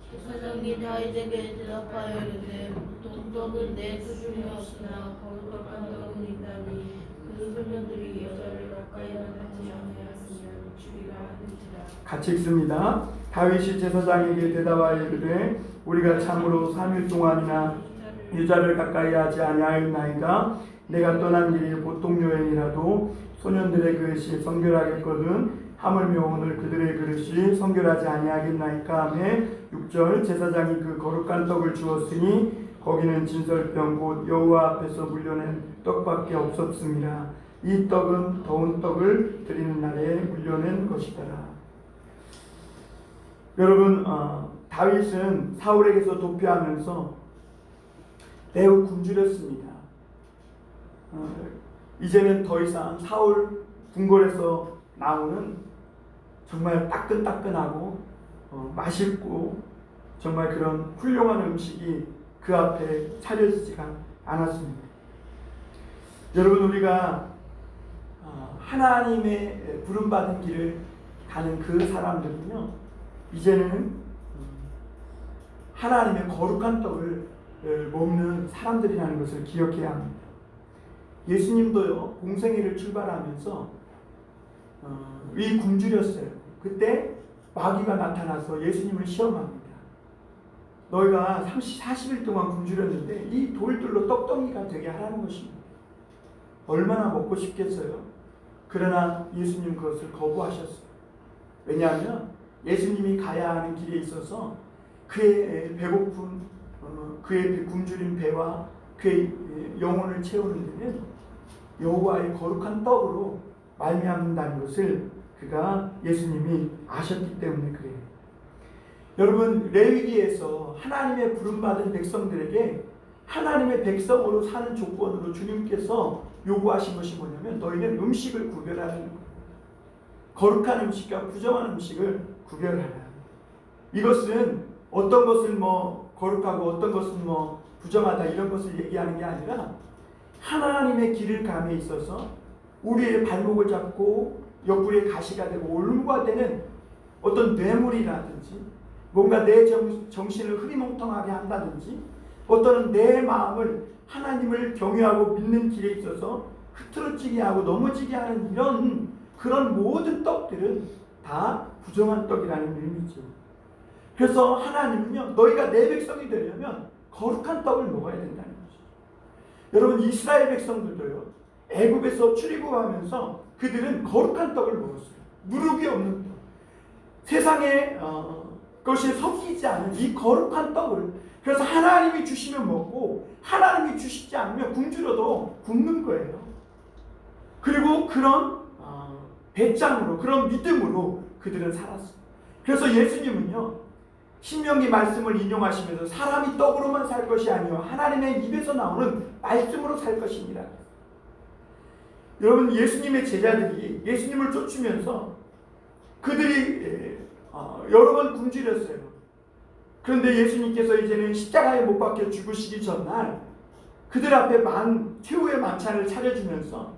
제사장이 다윗에게 대답하여 이르되 보통 떡은 내 수중에 없으나 거룩한 떡은 있다니 그 소년들이 여자를 가까이 만나지 아니하였으면 죽이라 하는지라.
같이 읽습니다. 다윗이 제사장에게 대답하여 이르되 우리가 참으로 3일 동안이나 유자를 가까이 하지 아니하였나이까? 내가 떠난 길이 보통 여행이라도 소년들의 그릇이 성결하겠거든 하물며 오늘 그들의 그릇이 성결하지 아니하겠나이까 하며 6절 제사장이 그 거룩한 떡을 주었으니 거기는 진설병 곧 여호와 앞에서 물려낸 떡밖에 없었습니다. 이 떡은 더운 떡을 드리는 날에 물려낸 것이다. 여러분, 다윗은 사울에게서 도피하면서 매우 굶주렸습니다. 이제는 더 이상 사울 궁궐에서 나오는 정말 따끈따끈하고 맛있고 정말 그런 훌륭한 음식이 그 앞에 차려지지가 않았습니다. 여러분, 우리가 하나님의 부름받은 길을 가는 그 사람들은요, 이제는 하나님의 거룩한 떡을 먹는 사람들이라는 것을 기억해야 합니다. 예수님도요, 공생애를 출발하면서 이 굶주렸어요. 그때 마귀가 나타나서 예수님을 시험합니다. 너희가 40일 동안 굶주렸는데 이 돌들로 떡덩이가 되게 하라는 것입니다. 얼마나 먹고 싶겠어요? 그러나 예수님 그것을 거부하셨어요. 왜냐하면 예수님이 가야 하는 길에 있어서 그의 배고픔, 그의 굶주린 배와 그의 영혼을 채우는 데는 여호와의 거룩한 떡으로 말미암는다는 것을 그가 예수님이 아셨기 때문에 그래요. 여러분, 레위기에서 하나님의 부름받은 백성들에게 하나님의 백성으로 사는 조건으로 주님께서 요구하신 것이 뭐냐면 너희는 음식을 구별하라는 거예요. 거룩한 음식과 부정한 음식을 구별하라. 이것은 어떤 것을 거룩하고 어떤 것은 부정하다 이런 것을 얘기하는 게 아니라 하나님의 길을 감에 있어서 우리의 발목을 잡고 옆구리에 가시가 되고 올무가 되는 어떤 뇌물이라든지 뭔가 내 정신을 흐리멍텅하게 한다든지 어떤 내 마음을 하나님을 경외하고 믿는 길에 있어서 흐트러지게 하고 넘어지게 하는 이런 그런 모든 떡들은 다 부정한 떡이라는 의미죠. 그래서 하나님은요, 너희가 내 백성이 되려면 거룩한 떡을 먹어야 된다는 거죠. 여러분, 이스라엘 백성들도요, 애굽에서 출애굽하면서 그들은 거룩한 떡을 먹었어요. 누룩이 없는 떡. 세상에 것이 섞이지 않은 이 거룩한 떡을, 그래서 하나님이 주시면 먹고 하나님이 주시지 않으면 굶주려도 굶는 거예요. 그리고 그런 배짱으로, 그런 믿음으로 그들은 살았어요. 그래서 예수님은요, 신명기 말씀을 인용하시면서 사람이 떡으로만 살 것이 아니요 하나님의 입에서 나오는 말씀으로 살 것입니다. 여러분, 예수님의 제자들이 예수님을 쫓으면서 그들이 여러 번 굶주렸어요. 그런데 예수님께서 이제는 십자가에 못 박혀 죽으시기 전날 그들 앞에 최후의 만찬을 차려주면서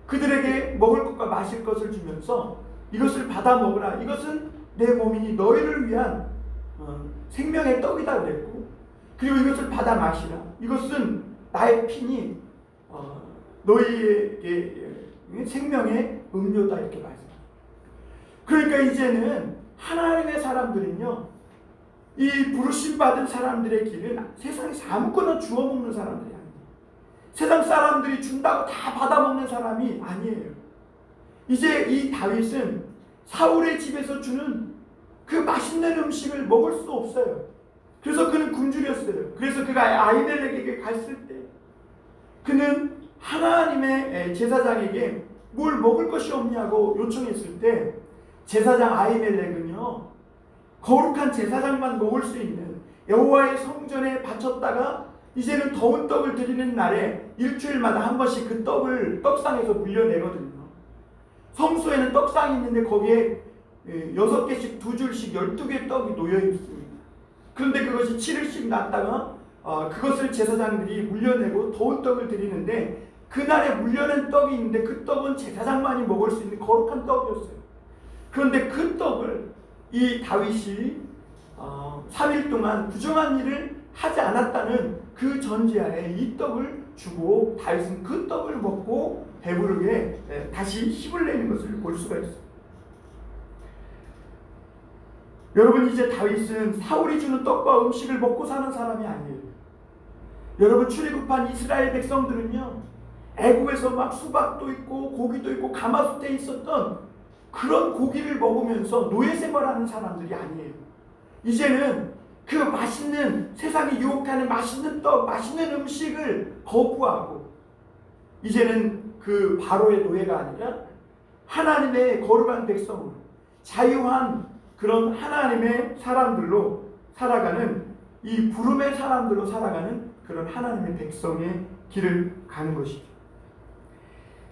그들에게 먹을 것과 마실 것을 주면서 이것을 받아 먹으라. 이것은 내 몸이니 너희를 위한 생명의 떡이다 그랬고, 그리고 이것을 받아 마시라. 이것은 나의 피니 너희에게 생명의 음료다 이렇게 말씀합니다. 그러니까 이제는 하나님의 사람들은요, 이 부르심 받은 사람들의 길은 세상에서 아무거나 주워 먹는 사람들이 아니에요. 세상 사람들이 준다고 다 받아 먹는 사람이 아니에요. 이제 이 다윗은 사울의 집에서 주는 그 맛있는 음식을 먹을 수 없어요. 그래서 그는 굶주렸어요. 그래서 그가 아히멜렉에게 갔을 때 그는 하나님의 제사장에게 뭘 먹을 것이 없냐고 요청했을 때 제사장 아히멜렉은요, 거룩한 제사장만 먹을 수 있는 여호와의 성전에 바쳤다가 이제는 더운 떡을 드리는 날에 일주일마다 한 번씩 그 떡을 떡상에서 물려내거든요. 성소에는 떡상이 있는데 거기에 6개씩 2줄씩 12개의 떡이 놓여 있습니다. 그런데 그것이 7일씩 났다가 그것을 제사장들이 물려내고 더운 떡을 드리는데 그날에 물려낸 떡이 있는데 그 떡은 제사장만이 먹을 수 있는 거룩한 떡이었어요. 그런데 그 떡을 이 다윗이 3일 동안 부정한 일을 하지 않았다는 그 전제하에 이 떡을 주고 다윗은 그 떡을 먹고 배부르게 다시 힘을 내는 것을 볼 수가 있어요. 여러분, 이제 다윗은 사울이 주는 떡과 음식을 먹고 사는 사람이 아니에요. 여러분, 출애굽한 이스라엘 백성들은요, 애굽에서 막 수박도 있고 고기도 있고 가마솥에 있었던 그런 고기를 먹으면서 노예 생활하는 사람들이 아니에요. 이제는 그 맛있는, 세상이 유혹하는 맛있는 떡, 맛있는 음식을 거부하고 이제는 그 바로의 노예가 아니라 하나님의 거룩한 백성으로, 자유한 그런 하나님의 사람들로 살아가는, 이 부름의 사람들로 살아가는 그런 하나님의 백성의 길을 가는 것이죠.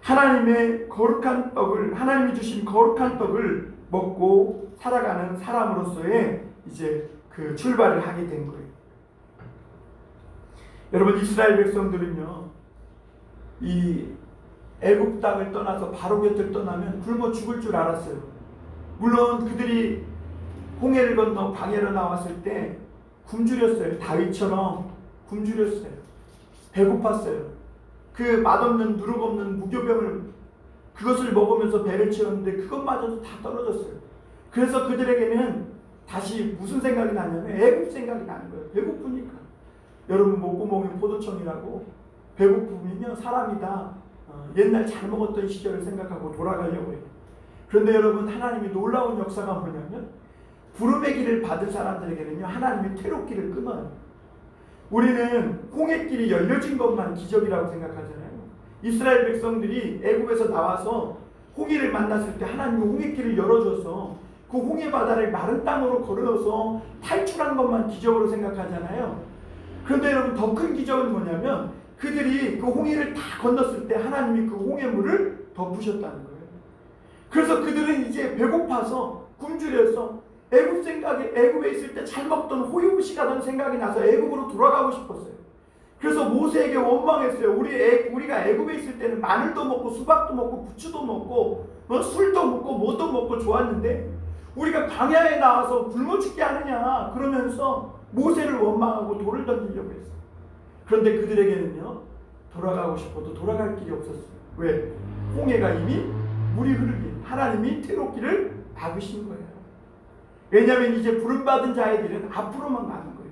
하나님의 거룩한 떡을, 하나님이 주신 거룩한 떡을 먹고 살아가는 사람으로서의 이제 그 출발을 하게 된 거예요. 여러분, 이스라엘 백성들은요, 이 애굽 땅을 떠나서 바로 곁을 떠나면 굶어 죽을 줄 알았어요. 물론 그들이 홍해를 건너 광야로 나왔을 때 굶주렸어요. 다윗처럼 굶주렸어요. 배고팠어요. 그 맛없는 누룩 없는 무교병을, 그것을 먹으면서 배를 채웠는데 그것마저도 다 떨어졌어요. 그래서 그들에게는 다시 무슨 생각이 나냐면 애굽 생각이 나는 거예요. 배고프니까. 여러분, 목구멍에 포도청이라고 배고프면요 사람이 다 옛날 잘 먹었던 시절을 생각하고 돌아가려고 해요. 그런데 여러분, 하나님이 놀라운 역사가 뭐냐면 부름의 길을 받은 사람들에게는요 하나님이 퇴로길을 끊어요. 우리는 홍해길이 열려진 것만 기적이라고 생각하잖아요. 이스라엘 백성들이 애굽에서 나와서 홍해를 만났을 때 하나님이 홍해길을 열어줘서 그 홍해 바다를 마른 땅으로 걸어서 탈출한 것만 기적으로 생각하잖아요. 그런데 여러분, 더 큰 기적은 뭐냐면 그들이 그 홍해를 다 건넜을 때 하나님이 그 홍해물을 덮으셨다는 거예요. 그래서 그들은 이제 배고파서 굶주려서 애굽에 있을 때 잘 먹던 호요음식하던 생각이 나서 애굽으로 돌아가고 싶었어요. 그래서 모세에게 원망했어요. 우리가 애굽에 있을 때는 마늘도 먹고 수박도 먹고 부추도 먹고 술도 먹고 뭐도 먹고 좋았는데 우리가 광야에 나와서 굶어 죽게 하느냐 그러면서 모세를 원망하고 돌을 던지려고 했어요. 그런데 그들에게는요 돌아가고 싶어도 돌아갈 길이 없었어요. 왜? 홍해가 이미 물이 흐르긴 하나님이 퇴로길을 막으신 거예요. 왜냐하면 이제 부름받은 자의 길은 앞으로만 가는 거예요.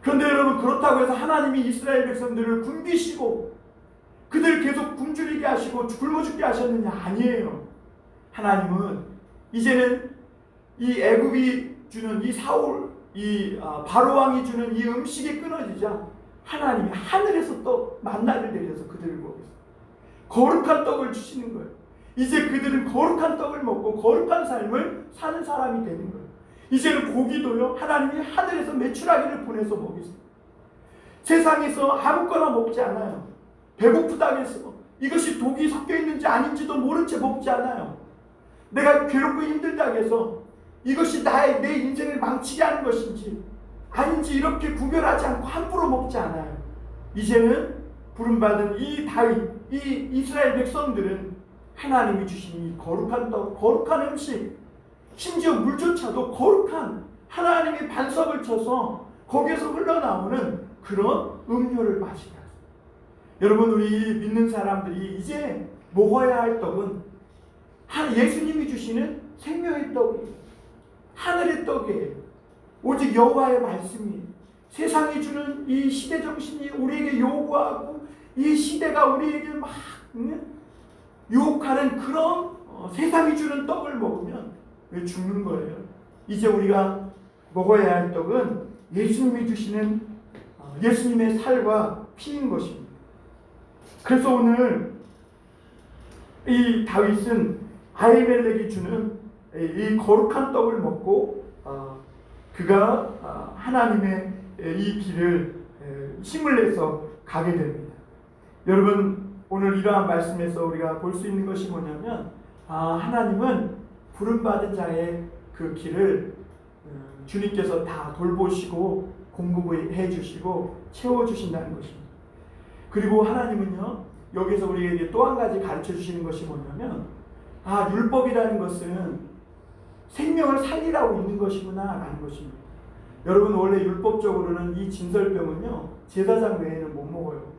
그런데 여러분, 그렇다고 해서 하나님이 이스라엘 백성들을 굶기시고 그들 계속 굶주리게 하시고 굶어 죽게 하셨느냐? 아니에요. 하나님은 이제는 이 애굽이 주는 이 바로 왕이 주는 이 음식이 끊어지자 하나님이 하늘에서 또 만나를 내려서 그들을 먹였어요. 거룩한 떡을 주시는 거예요. 이제 그들은 거룩한 떡을 먹고 거룩한 삶을 사는 사람이 되는 거예요. 이제는 고기도요 하나님이 하늘에서 메추라기를 보내서 먹이세요. 세상에서 아무거나 먹지 않아요. 배고프다고 해서 이것이 독이 섞여 있는지 아닌지도 모른 채 먹지 않아요. 내가 괴롭고 힘들다고 해서 이것이 내 인생을 망치게 하는 것인지 아닌지 이렇게 구별하지 않고 함부로 먹지 않아요. 이제는 부름받은 이 다윗, 이 이스라엘 백성들은 하나님이 주신 이 거룩한 떡, 거룩한 음식, 심지어 물조차도 거룩한 하나님의 반석을 쳐서 거기에서 흘러나오는 그런 음료를 마시게 하세요. 여러분, 우리 믿는 사람들이 이제 먹어야 할 떡은 예수님이 주시는 생명의 떡이에요. 하늘의 떡이에요. 오직 여호와의 말씀이, 세상이 주는 이 시대 정신이 우리에게 요구하고 이 시대가 우리에게 막 유혹하는 그런 세상이 주는 떡을 먹으면 죽는 거예요. 이제 우리가 먹어야 할 떡은 예수님이 주시는 예수님의 살과 피인 것입니다. 그래서 오늘 이 다윗은 아히멜렉이 주는 이 거룩한 떡을 먹고 그가 하나님의 이 길을 힘을 내서 가게 됩니다. 여러분 오늘 이러한 말씀에서 우리가 볼 수 있는 것이 뭐냐면 하나님은 부름받은 자의 그 길을 주님께서 다 돌보시고 공급해 주시고 채워주신다는 것입니다. 그리고 하나님은요 여기서 우리에게 또 한 가지 가르쳐 주시는 것이 뭐냐면 율법이라는 것은 생명을 살리라고 있는 것이구나 라는 것입니다. 여러분 원래 율법적으로는 이 진설병은요 제사장 외에는 못 먹어요.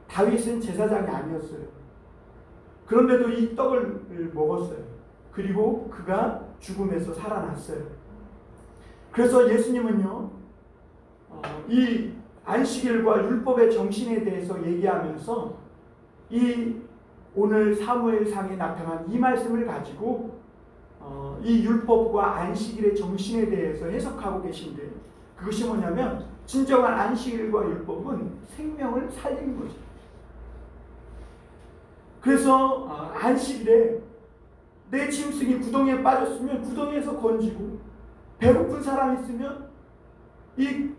다윗은 제사장이 아니었어요. 그런데도 이 떡을 먹었어요. 그리고 그가 죽음에서 살아났어요. 그래서 예수님은요 이 안식일과 율법의 정신에 대해서 얘기하면서 이 오늘 사무엘상에 나타난 이 말씀을 가지고 이 율법과 안식일의 정신에 대해서 해석하고 계신데 그것이 뭐냐면 진정한 안식일과 율법은 생명을 살리는 거죠. 그래서 안식일에 내 짐승이 구덩이에 빠졌으면 구덩이에서 건지고 배고픈 사람이 있으면 이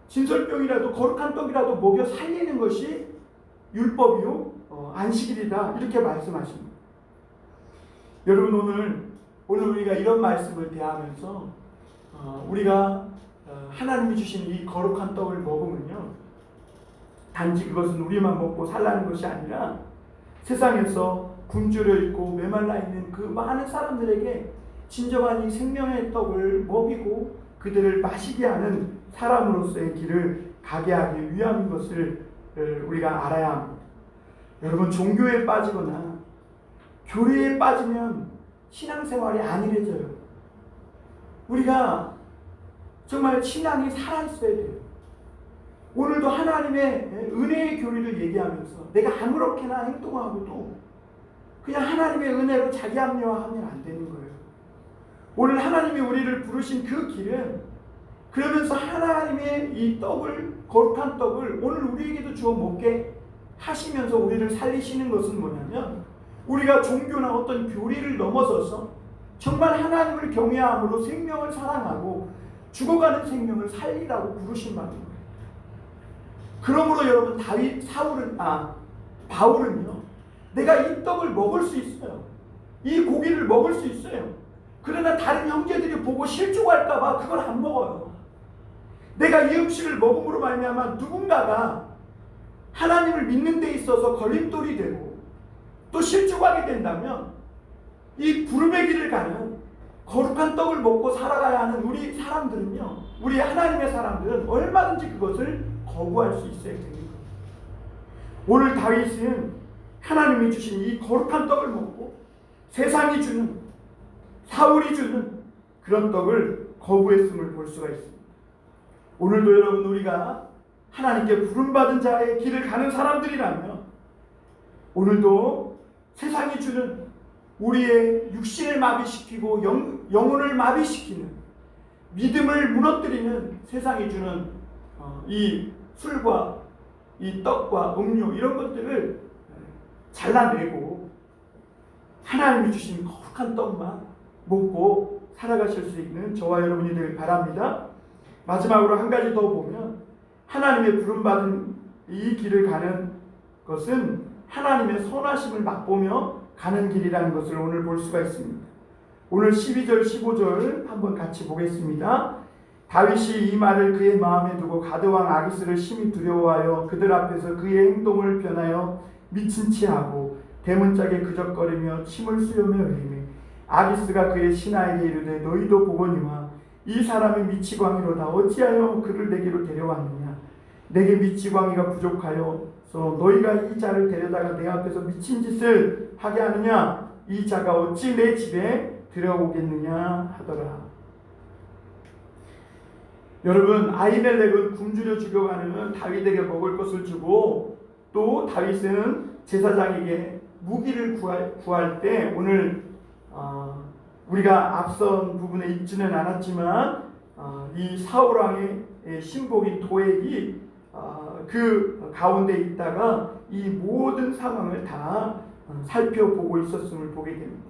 진설병이라도 거룩한 떡이라도 먹여 살리는 것이 율법이요 안식일이다 이렇게 말씀하십니다. 여러분 오늘 우리가 이런 말씀을 대하면서 우리가 하나님이 주신 이 거룩한 떡을 먹으면요 단지 그것은 우리만 먹고 살라는 것이 아니라 세상에서 굶주려 있고 메말라 있는 그 많은 사람들에게 진정한 이 생명의 떡을 먹이고 그들을 마시게 하는 사람으로서의 길을 가게 하기 위한 것을 우리가 알아야 합니다. 여러분 종교에 빠지거나 교리에 빠지면 신앙생활이 안일해져요. 우리가 정말 신앙이 살아있어야 돼요. 오늘도 하나님의 은혜의 교리를 얘기하면서 내가 아무렇게나 행동하고도 그냥 하나님의 은혜로 자기 합리화하면 안 되는 거예요. 오늘 하나님이 우리를 부르신 그 길은 그러면서 하나님의 이 떡을 거룩한 떡을 오늘 우리에게도 주어 먹게 하시면서 우리를 살리시는 것은 뭐냐면 우리가 종교나 어떤 교리를 넘어서서 정말 하나님을 경외함으로 생명을 사랑하고 죽어가는 생명을 살리라고 부르신 말입니다. 그러므로 여러분 바울은요 내가 이 떡을 먹을 수 있어요. 이 고기를 먹을 수 있어요. 그러나 다른 형제들이 보고 실족할까 봐 그걸 안 먹어요. 내가 이 음식을 먹음으로 말미암아 누군가가 하나님을 믿는 데 있어서 걸림돌이 되고 또 실족하게 된다면 이 부름의 길을 가는 거룩한 떡을 먹고 살아가야 하는 우리 사람들은요 우리 하나님의 사람들은 얼마든지 그것을 거부할 수 있어야 됩니다. 오늘 다윗은 하나님이 주신 이 거룩한 떡을 먹고 세상이 주는 사울이 주는 그런 떡을 거부했음을 볼 수가 있습니다. 오늘도 여러분 우리가 하나님께 부름받은 자의 길을 가는 사람들이라면 오늘도 세상이 주는 우리의 육신을 마비시키고 영혼을 마비시키는 믿음을 무너뜨리는 세상이 주는 이 술과 이 떡과 음료 이런 것들을 잘라내고 하나님이 주신 거룩한 떡만 먹고 살아가실 수 있는 저와 여러분이 되길 바랍니다. 마지막으로 한 가지 더 보면 하나님의 부름받은 이 길을 가는 것은 하나님의 선하심을 맛보며 가는 길이라는 것을 오늘 볼 수가 있습니다. 오늘 12절 15절 한번 같이 보겠습니다. 다윗이 이 말을 그의 마음에 두고 가드왕 아기스를 심히 두려워하여 그들 앞에서 그의 행동을 변하여 미친 체하고 대문짝에 그적거리며 침을 수염에 흘리며 아기스가 그의 신하에게 이르되 너희도 보거니와 이 사람이 미치광이로다. 어찌하여 그를 내게로 데려왔느냐. 내게 미치광이가 부족하여서 너희가 이 자를 데려다가 내 앞에서 미친 짓을 하게 하느냐. 이 자가 어찌 내 집에 들어오겠느냐 하더라. 여러분 아히멜렉은 굶주려 죽어가는 다윗에게 먹을 것을 주고 또 다윗은 제사장에게 무기를 구할 때 오늘 우리가 앞선 부분에 있지는 않았지만 이 사울왕의 신복인 도액이 그 가운데 있다가 이 모든 상황을 다 살펴보고 있었음을 보게 됩니다.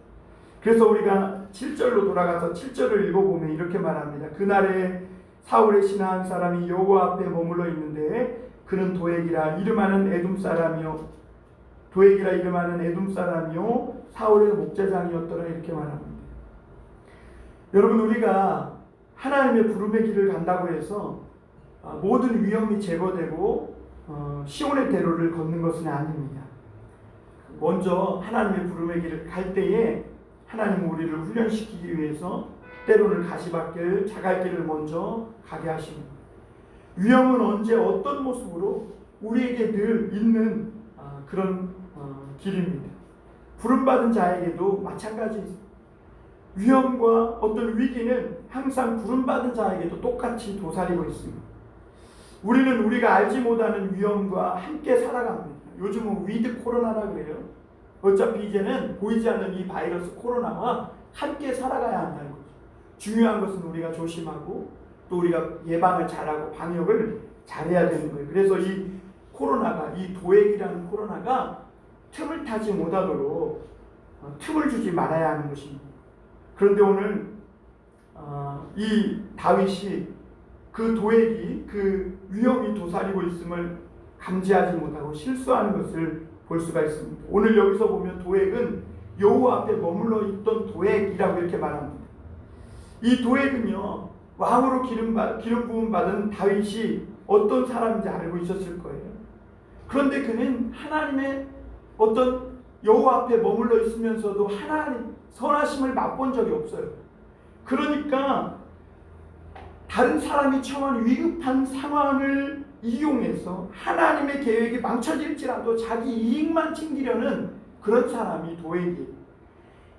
그래서 우리가 7절로 돌아가서 7절을 읽어보면 이렇게 말합니다. 그날에 사울의 신하 한 사람이 여호와 앞에 머물러 있는데 그는 도액이라 이름하는 에돔 사람이요 사울의 목자장이었더라 이렇게 말합니다. 여러분, 우리가 하나님의 부름의 길을 간다고 해서 모든 위험이 제거되고 시온의 대로를 걷는 것은 아닙니다. 먼저 하나님의 부름의 길을 갈 때에 하나님은 우리를 훈련시키기 위해서 때로는 가시밭길, 자갈길을 먼저 가게 하십니다. 위험은 언제 어떤 모습으로 우리에게 늘 있는 그런 길입니다. 부름받은 자에게도 마찬가지입니다. 위험과 어떤 위기는 항상 부름받은 자에게도 똑같이 도사리고 있습니다. 우리는 우리가 알지 못하는 위험과 함께 살아갑니다. 요즘은 위드 코로나라고 그래요. 어차피 이제는 보이지 않는 이 바이러스 코로나와 함께 살아가야 한다는 거죠. 중요한 것은 우리가 조심하고 또 우리가 예방을 잘하고 방역을 잘해야 되는 거예요. 그래서 이 코로나가, 이 도액이라는 코로나가 틈을 타지 못하도록 틈을 주지 말아야 하는 것입니다. 그런데 오늘 이 다윗이 그 도액이, 그 위험이 도사리고 있음을 감지하지 못하고 실수하는 것을 볼 수가 있습니다. 오늘 여기서 보면 도액은 여호와 앞에 머물러 있던 도액이라고 이렇게 말합니다. 이 도액은요, 왕으로 기름 부음 받은 다윗이 어떤 사람인지 알고 있었을 거예요. 그런데 그는 하나님의 어떤 여호와 앞에 머물러 있으면서도 하나님 선하심을 맛본 적이 없어요. 그러니까 다른 사람이 처한 위급한 상황을 이용해서 하나님의 계획이 망쳐질지라도 자기 이익만 챙기려는 그런 사람이 도액이에요.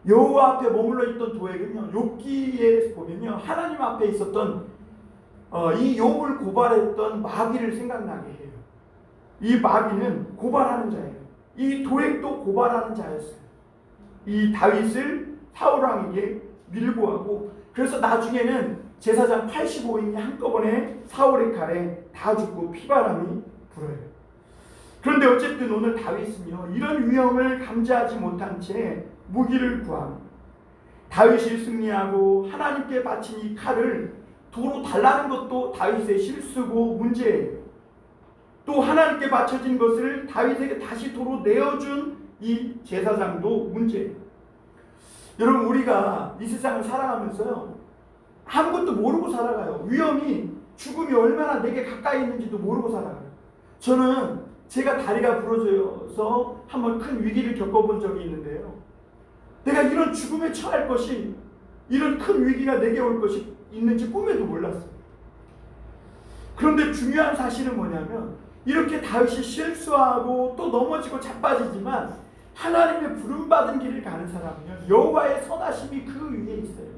여호와 앞에 머물러 있던 도액은요, 욥기에 보면요, 하나님 앞에 있었던 이 욥을 고발했던 마귀를 생각나게 해요. 이 마귀는 고발하는 자예요. 이 도액도 고발하는 자였어요. 이 다윗을 사울 왕에게 밀고 가고, 그래서 나중에는 제사장 85인이 한꺼번에 사울의 칼에 다 죽고 피바람이 불어요. 그런데 어쨌든 오늘 다윗은요, 이런 위험을 감지하지 못한 채 무기를 구합니다. 다윗이 승리하고 하나님께 바친 이 칼을 도로 달라는 것도 다윗의 실수고 문제예요. 또 하나님께 바쳐진 것을 다윗에게 다시 도로 내어준 이 제사장도 문제예요. 여러분, 우리가 이 세상을 살아가면서요, 아무것도 모르고 살아가요. 위험이, 죽음이 얼마나 내게 가까이 있는지도 모르고 살아가요. 저는 제가 다리가 부러져서 한번 큰 위기를 겪어본 적이 있는데요, 내가 이런 죽음에 처할 것이, 이런 큰 위기가 내게 올 것이 있는지 꿈에도 몰랐어요. 그런데 중요한 사실은 뭐냐면, 이렇게 다윗이 실수하고 또 넘어지고 자빠지지만 하나님의 부름받은 길을 가는 사람은요, 여호와의 선하심이 그 위에 있어요.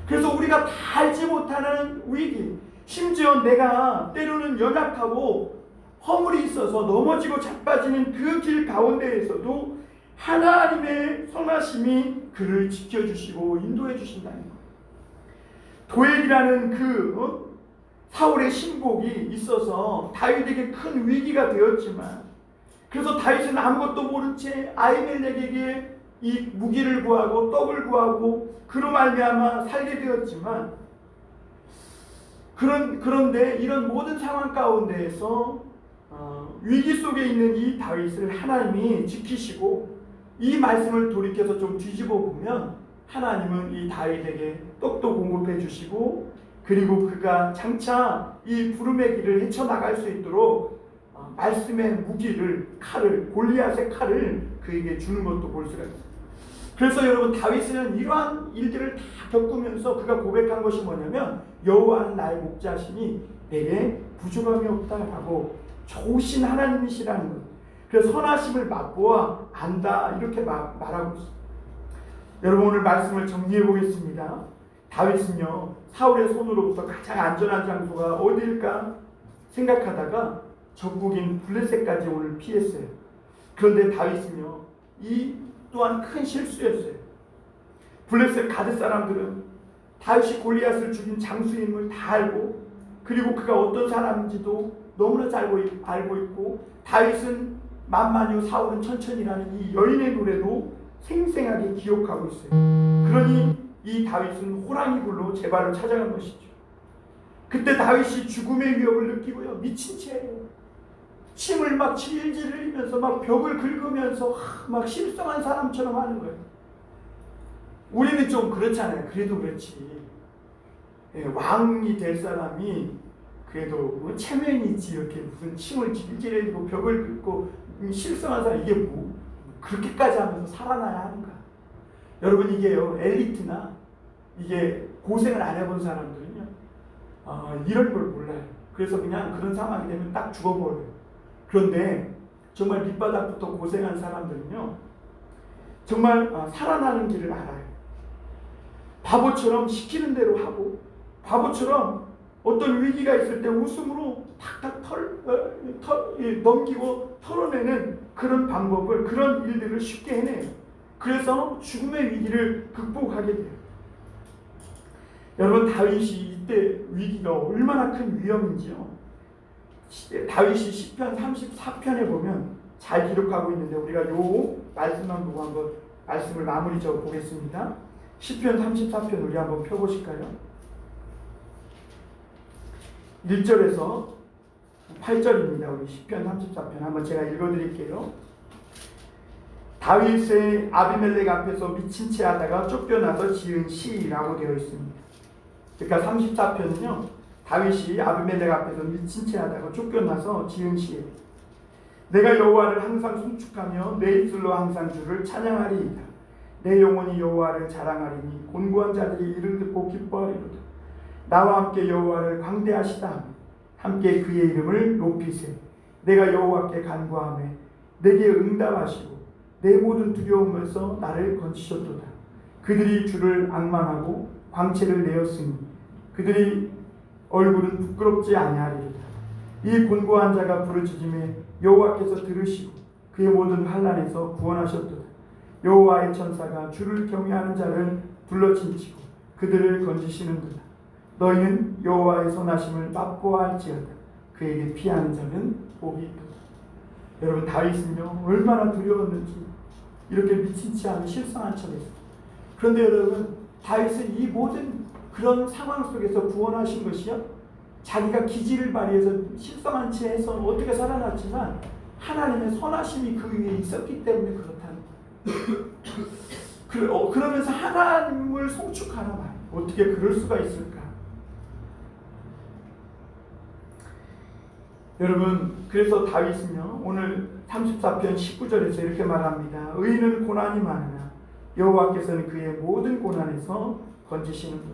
그래서 우리가 다 알지 못하는 위기, 심지어 내가 때로는 연약하고 허물이 있어서 넘어지고 자빠지는 그 길 가운데에서도 하나님의 선하심이 그를 지켜주시고 인도해 주신다는 거예요. 도엘이라는 그 사울의 신복이 있어서 다윗에게 큰 위기가 되었지만, 그래서 다윗은 아무것도 모른 채 아히멜렉에게 이 무기를 구하고 떡을 구하고 그로 말미암아 살게 되었지만, 그런데 이런 모든 상황 가운데에서 위기 속에 있는 이 다윗을 하나님이 지키시고, 이 말씀을 돌이켜서 좀 뒤집어 보면 하나님은 이 다윗에게 떡도 공급해 주시고, 그리고 그가 장차 이 부름의 길을 헤쳐나갈 수 있도록 말씀의 무기를, 칼을, 골리앗의 칼을 그에게 주는 것도 볼 수가 있어요. 그래서 여러분, 다윗은 이러한 일들을 다 겪으면서 그가 고백한 것이 뭐냐면, 여호와는 나의 목자시니 내게 부족함이 없다라고 좋으신 하나님이시라는 것. 그래서 선하심을 맛보아 안다, 이렇게 말하고 있습니다. 여러분, 오늘 말씀을 정리해 보겠습니다. 다윗은요, 사울의 손으로부터 가장 안전한 장소가 어디일까 생각하다가 적국인 블레셋까지 오늘 피했어요. 그런데 다윗은요, 이 또한 큰 실수였어요. 블레셋 가드 사람들은 다윗이 골리앗을 죽인 장수임을 다 알고, 그리고 그가 어떤 사람인지도 너무나 잘 알고 있고, 다윗은 만만히요 사울은 천천히라는 이 여인의 노래도 생생하게 기억하고 있어요. 그러니 이 다윗은 호랑이 굴로 제발로 찾아간 것이죠. 그때 다윗이 죽음의 위협을 느끼고요, 미친 채예요. 침을 막 질질 흘리면서 막 벽을 긁으면서 막 실성한 사람처럼 하는 거예요. 우리는 좀 그렇잖아요. 그래도 그렇지. 예, 왕이 될 사람이 그래도 뭐 체면이지 이렇게 무슨 침을 질질 흘리고 벽을 긁고 실성한 사람 이게 뭐 그렇게까지 하면서 살아나야 하는가? 여러분 이게요 엘리트나 이게 고생을 안 해본 사람들은요 이런 걸 몰라요. 그래서 그냥 그런 상황이 되면 딱 죽어버려요. 그런데 정말 밑바닥부터 고생한 사람들은요 정말 살아나는 길을 알아요. 바보처럼 시키는 대로 하고 바보처럼 어떤 위기가 있을 때 웃음으로 탁탁 넘기고 털어내는 그런 방법을 그런 일들을 쉽게 해내요. 그래서 죽음의 위기를 극복하게 돼요. 여러분 다윗이 이때 위기가 얼마나 큰 위험인지요. 다윗이 시편 34편에 보면 잘 기록하고 있는데 우리가 요 말씀만 보고 한번 말씀을 마무리 지어 보겠습니다. 시편 34편 우리 한번 펴보실까요? 1절에서 8절입니다. 우리 시편 34편 한번 제가 읽어드릴게요. 다윗의 아비멜렉 앞에서 미친 채 하다가 쫓겨나서 지은 시라고 되어 있습니다. 그러니까 34편은요 다윗이 아비멜렉 앞에서 미친 채 하다가 쫓겨나서 지은 시예요. 내가 여호와를 항상 송축하며 내 입술로 항상 주를 찬양하리이다. 내 영혼이 여호와를 자랑하리니 곤고한 자들이 이를 듣고 기뻐하리로다. 나와 함께 여호와를 광대하시다. 함께 그의 이름을 높이세. 내가 여호와께 간구하며 내게 응답하시고 내 모든 두려움에서 나를 건지셨도다. 그들이 주를 앙망하고 광채를 내었으니 그들이 얼굴은 부끄럽지 아니하리로다. 이 곤고한 자가 부르짖음에 여호와께서 들으시고 그의 모든 환난에서 구원하셨도다. 여호와의 천사가 주를 경외하는 자를 둘러친치고 그들을 건지시는도다. 너희는 여호와의 선하심을 맛보아할지어다. 그에게 피하는 자는 복이 있도다. 여러분 다윗은요 얼마나 두려웠는지 이렇게 미친 채 하는 실성한 척했어요. 그런데 여러분 다윗은 이 모든 그런 상황 속에서 구원하신 것이요 자기가 기지를 발휘해서 실성한 채 해서 어떻게 살아났지만 하나님의 선하심이 그 위에 있었기 때문에 그렇다는 거예요. 그러면서 하나님을 송축하나 봐요. 어떻게 그럴 수가 있을까? 여러분 그래서 다윗은요 오늘 34편 19절에서 이렇게 말합니다. 의인은 고난이 많으나 여호와께서는 그의 모든 고난에서 건지시는 것.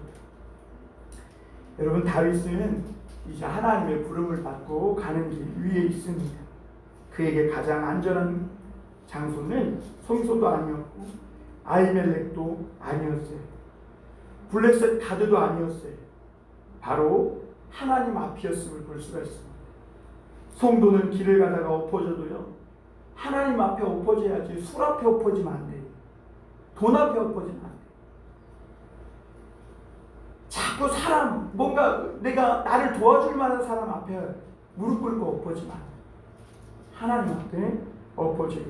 여러분 다윗은 이제 하나님의 부름을 받고 가는 길 위에 있습니다. 그에게 가장 안전한 장소는 성소도 아니었고 아히멜렉도 아니었어요. 블레셋 가드도 아니었어요. 바로 하나님 앞이었음을 볼 수가 있습니다. 성도는 길을 가다가 엎어져도요 하나님 앞에 엎어져야지 술 앞에 엎어지면 안 돼요. 돈 앞에 엎어지면 안 돼요. 자꾸 사람 뭔가 내가 나를 도와줄 만한 사람 앞에 무릎 꿇고 엎어지면 안 돼요. 하나님 앞에 엎어져요.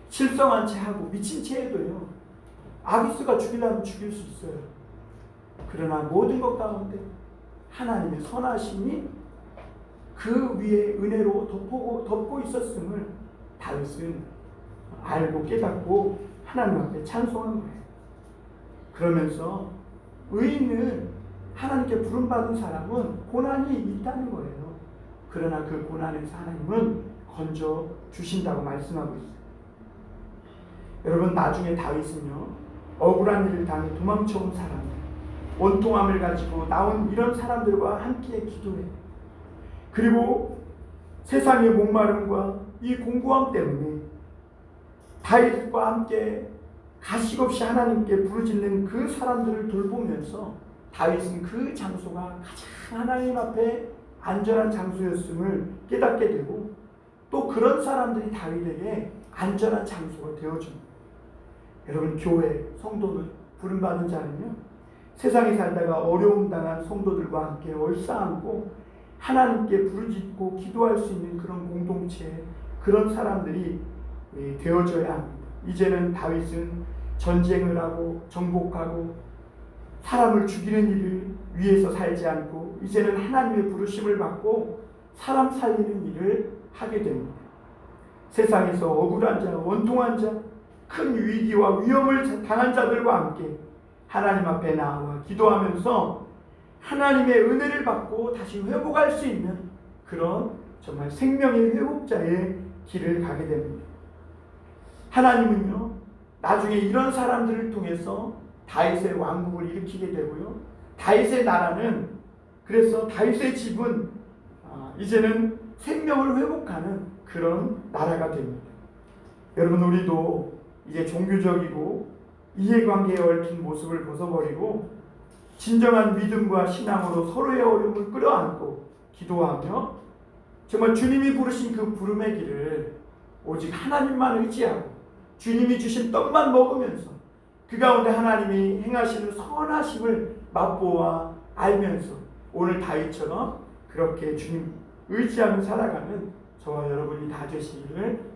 실성한 채 하고 미친 채 해도요 아비스가 죽이려면 죽일 수 있어요. 그러나 모든 것 가운데 하나님의 선하심이 그 위에 은혜로 덮고 있었음을 다윗은 알고 깨닫고 하나님 앞에 찬송한 거예요. 그러면서 의인은 하나님께 부름받은 사람은 고난이 있다는 거예요. 그러나 그 고난에서 하나님은 건져 주신다고 말씀하고 있어요. 여러분 나중에 다윗은요 억울한 일을 당해 도망쳐온 사람들 원통함을 가지고 나온 이런 사람들과 함께 기도해요. 그리고 세상의 목마름과 이 공고함 때문에 다윗과 함께 가식 없이 하나님께 부르짖는 그 사람들을 돌보면서 다윗은 그 장소가 가장 하나님 앞에 안전한 장소였음을 깨닫게 되고 또 그런 사람들이 다윗에게 안전한 장소가 되어줍니다. 여러분 교회 성도들 부름받은 자는요 세상에 살다가 어려움 당한 성도들과 함께 얼싸안고 하나님께 부르짖고 기도할 수 있는 그런 공동체 그런 사람들이 되어져야 합니다. 이제는 다윗은 전쟁을 하고 정복하고 사람을 죽이는 일을 위해서 살지 않고 이제는 하나님의 부르심을 받고 사람 살리는 일을 하게 됩니다. 세상에서 억울한 자, 원통한 자, 큰 위기와 위험을 당한 자들과 함께 하나님 앞에 나와 기도하면서 하나님의 은혜를 받고 다시 회복할 수 있는 그런 정말 생명의 회복자의 길을 가게 됩니다. 하나님은요, 나중에 이런 사람들을 통해서 다윗의 왕국을 일으키게 되고요. 다윗의 나라는, 그래서 다윗의 집은 이제는 생명을 회복하는 그런 나라가 됩니다. 여러분, 우리도 이제 종교적이고 이해관계에 얽힌 모습을 벗어버리고 진정한 믿음과 신앙으로 서로의 어려움을 끌어안고 기도하며 정말 주님이 부르신 그 부름의 길을 오직 하나님만 의지하고 주님이 주신 떡만 먹으면서 그 가운데 하나님이 행하시는 선하심을 맛보아 알면서 오늘 다윗처럼 그렇게 주님 의지하며 살아가는 저와 여러분이 다 되시기를